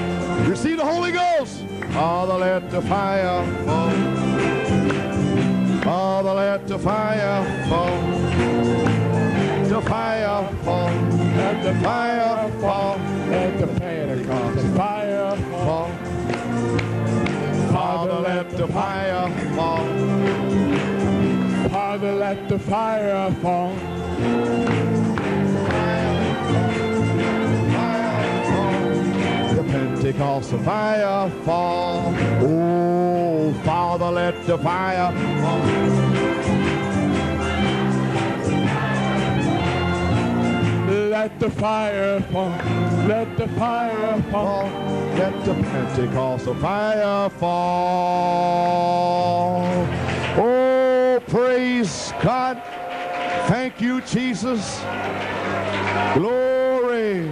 Receive the Holy Ghost. Father, let the fire fall. Father, let the fire fall. The fire fall. Let the fire fall. Let the Pentecostal fire fall. Father, let the fire fall. Father, let the fire fall. The Pentecostal fire fall. Oh, Father, let the fire fall. Let the fire fall. Let the fire fall. Let the Pentecostal fire fall. Oh, praise God. Thank you, Jesus. Glory.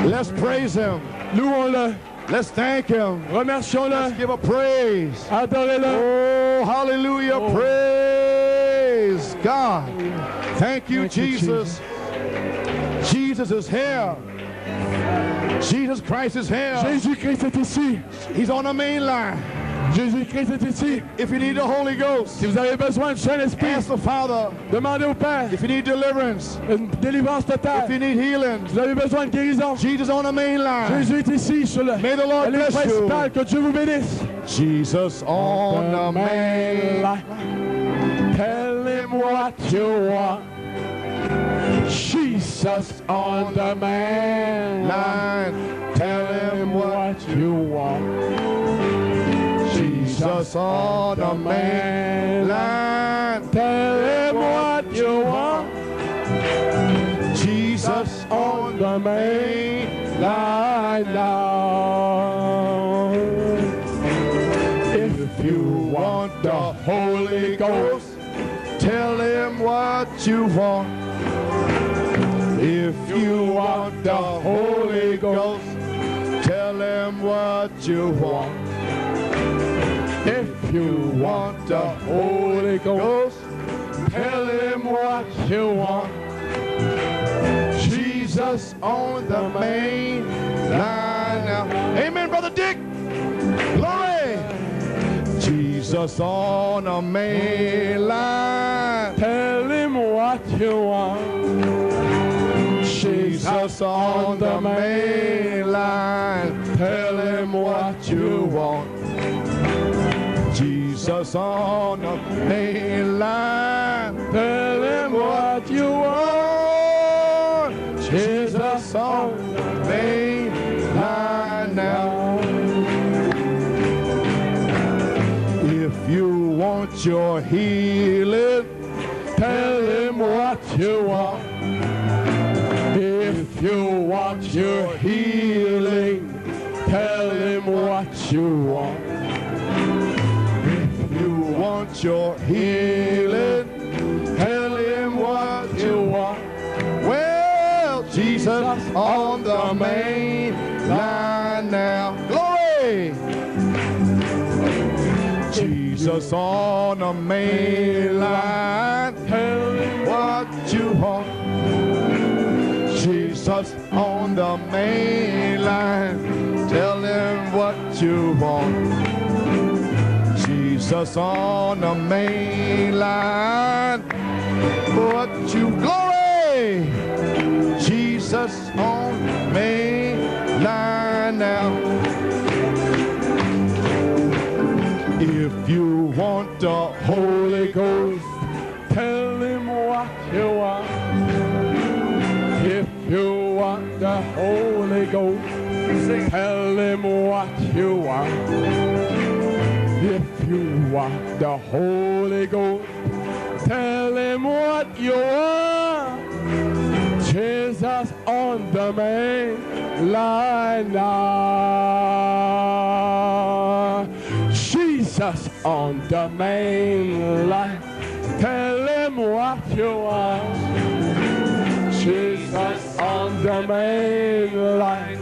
Let's praise him. Louons-le. Let's thank him. Remercions-le. Let's give a praise. Adorez-le. Oh, hallelujah. Oh. Praise God. Thank you, Thank you, Jesus. Jesus is here. Jesus Christ is here. Jésus-Christ est ici. He's on the main line. Jésus-Christ est ici. If you need the Holy Ghost, Si vous avez besoin du Saint-Esprit, ask the Father. demandez au Père If you need deliverance, une délivrance if totale. you need healing, Si vous avez besoin de guérison, Jesus on the main line. Jésus est ici sur le May the Lord la ligne bless you. principale. Que Dieu vous bénisse. Jesus on the main line. Tell him what you want. Jesus on the main line. Tell him what you want. Jesus on the main line. Tell him what you want. Jesus On the main line now. If you want the Holy Ghost, tell him what you want. If you want the Holy Ghost, tell him what you want. if you want the Holy Ghost, tell him what you want. Jesus on the main line now. Amen, Brother Dick. Glory. Jesus on the main line. Tell him what you want. Jesus on the main line. Tell him what you want. Jesus on the main line. Tell him what you want. Jesus on the main line now. If you want your healing, Tell him what you want. If you want your healing, tell him what you want. if you want your healing, tell him what you want. Well, Jesus on the main line now. Glory! Jesus on the main line. Tell him What you want. Jesus on the main line. Tell him what you want. Jesus on the main line. What you glory. Jesus on the main line now. If you want the Holy Ghost, tell him what you want. the Holy Ghost. Tell him what you are. If you are the Holy Ghost, tell him what you are. Jesus on the main line now. Jesus on the main line. Tell him what you are. Jesus on the main line.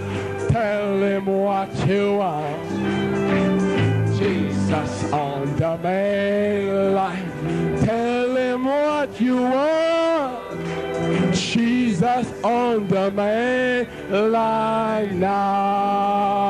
Tell him what you are. Jesus on the main line. Tell him what you are. Jesus on the main line now.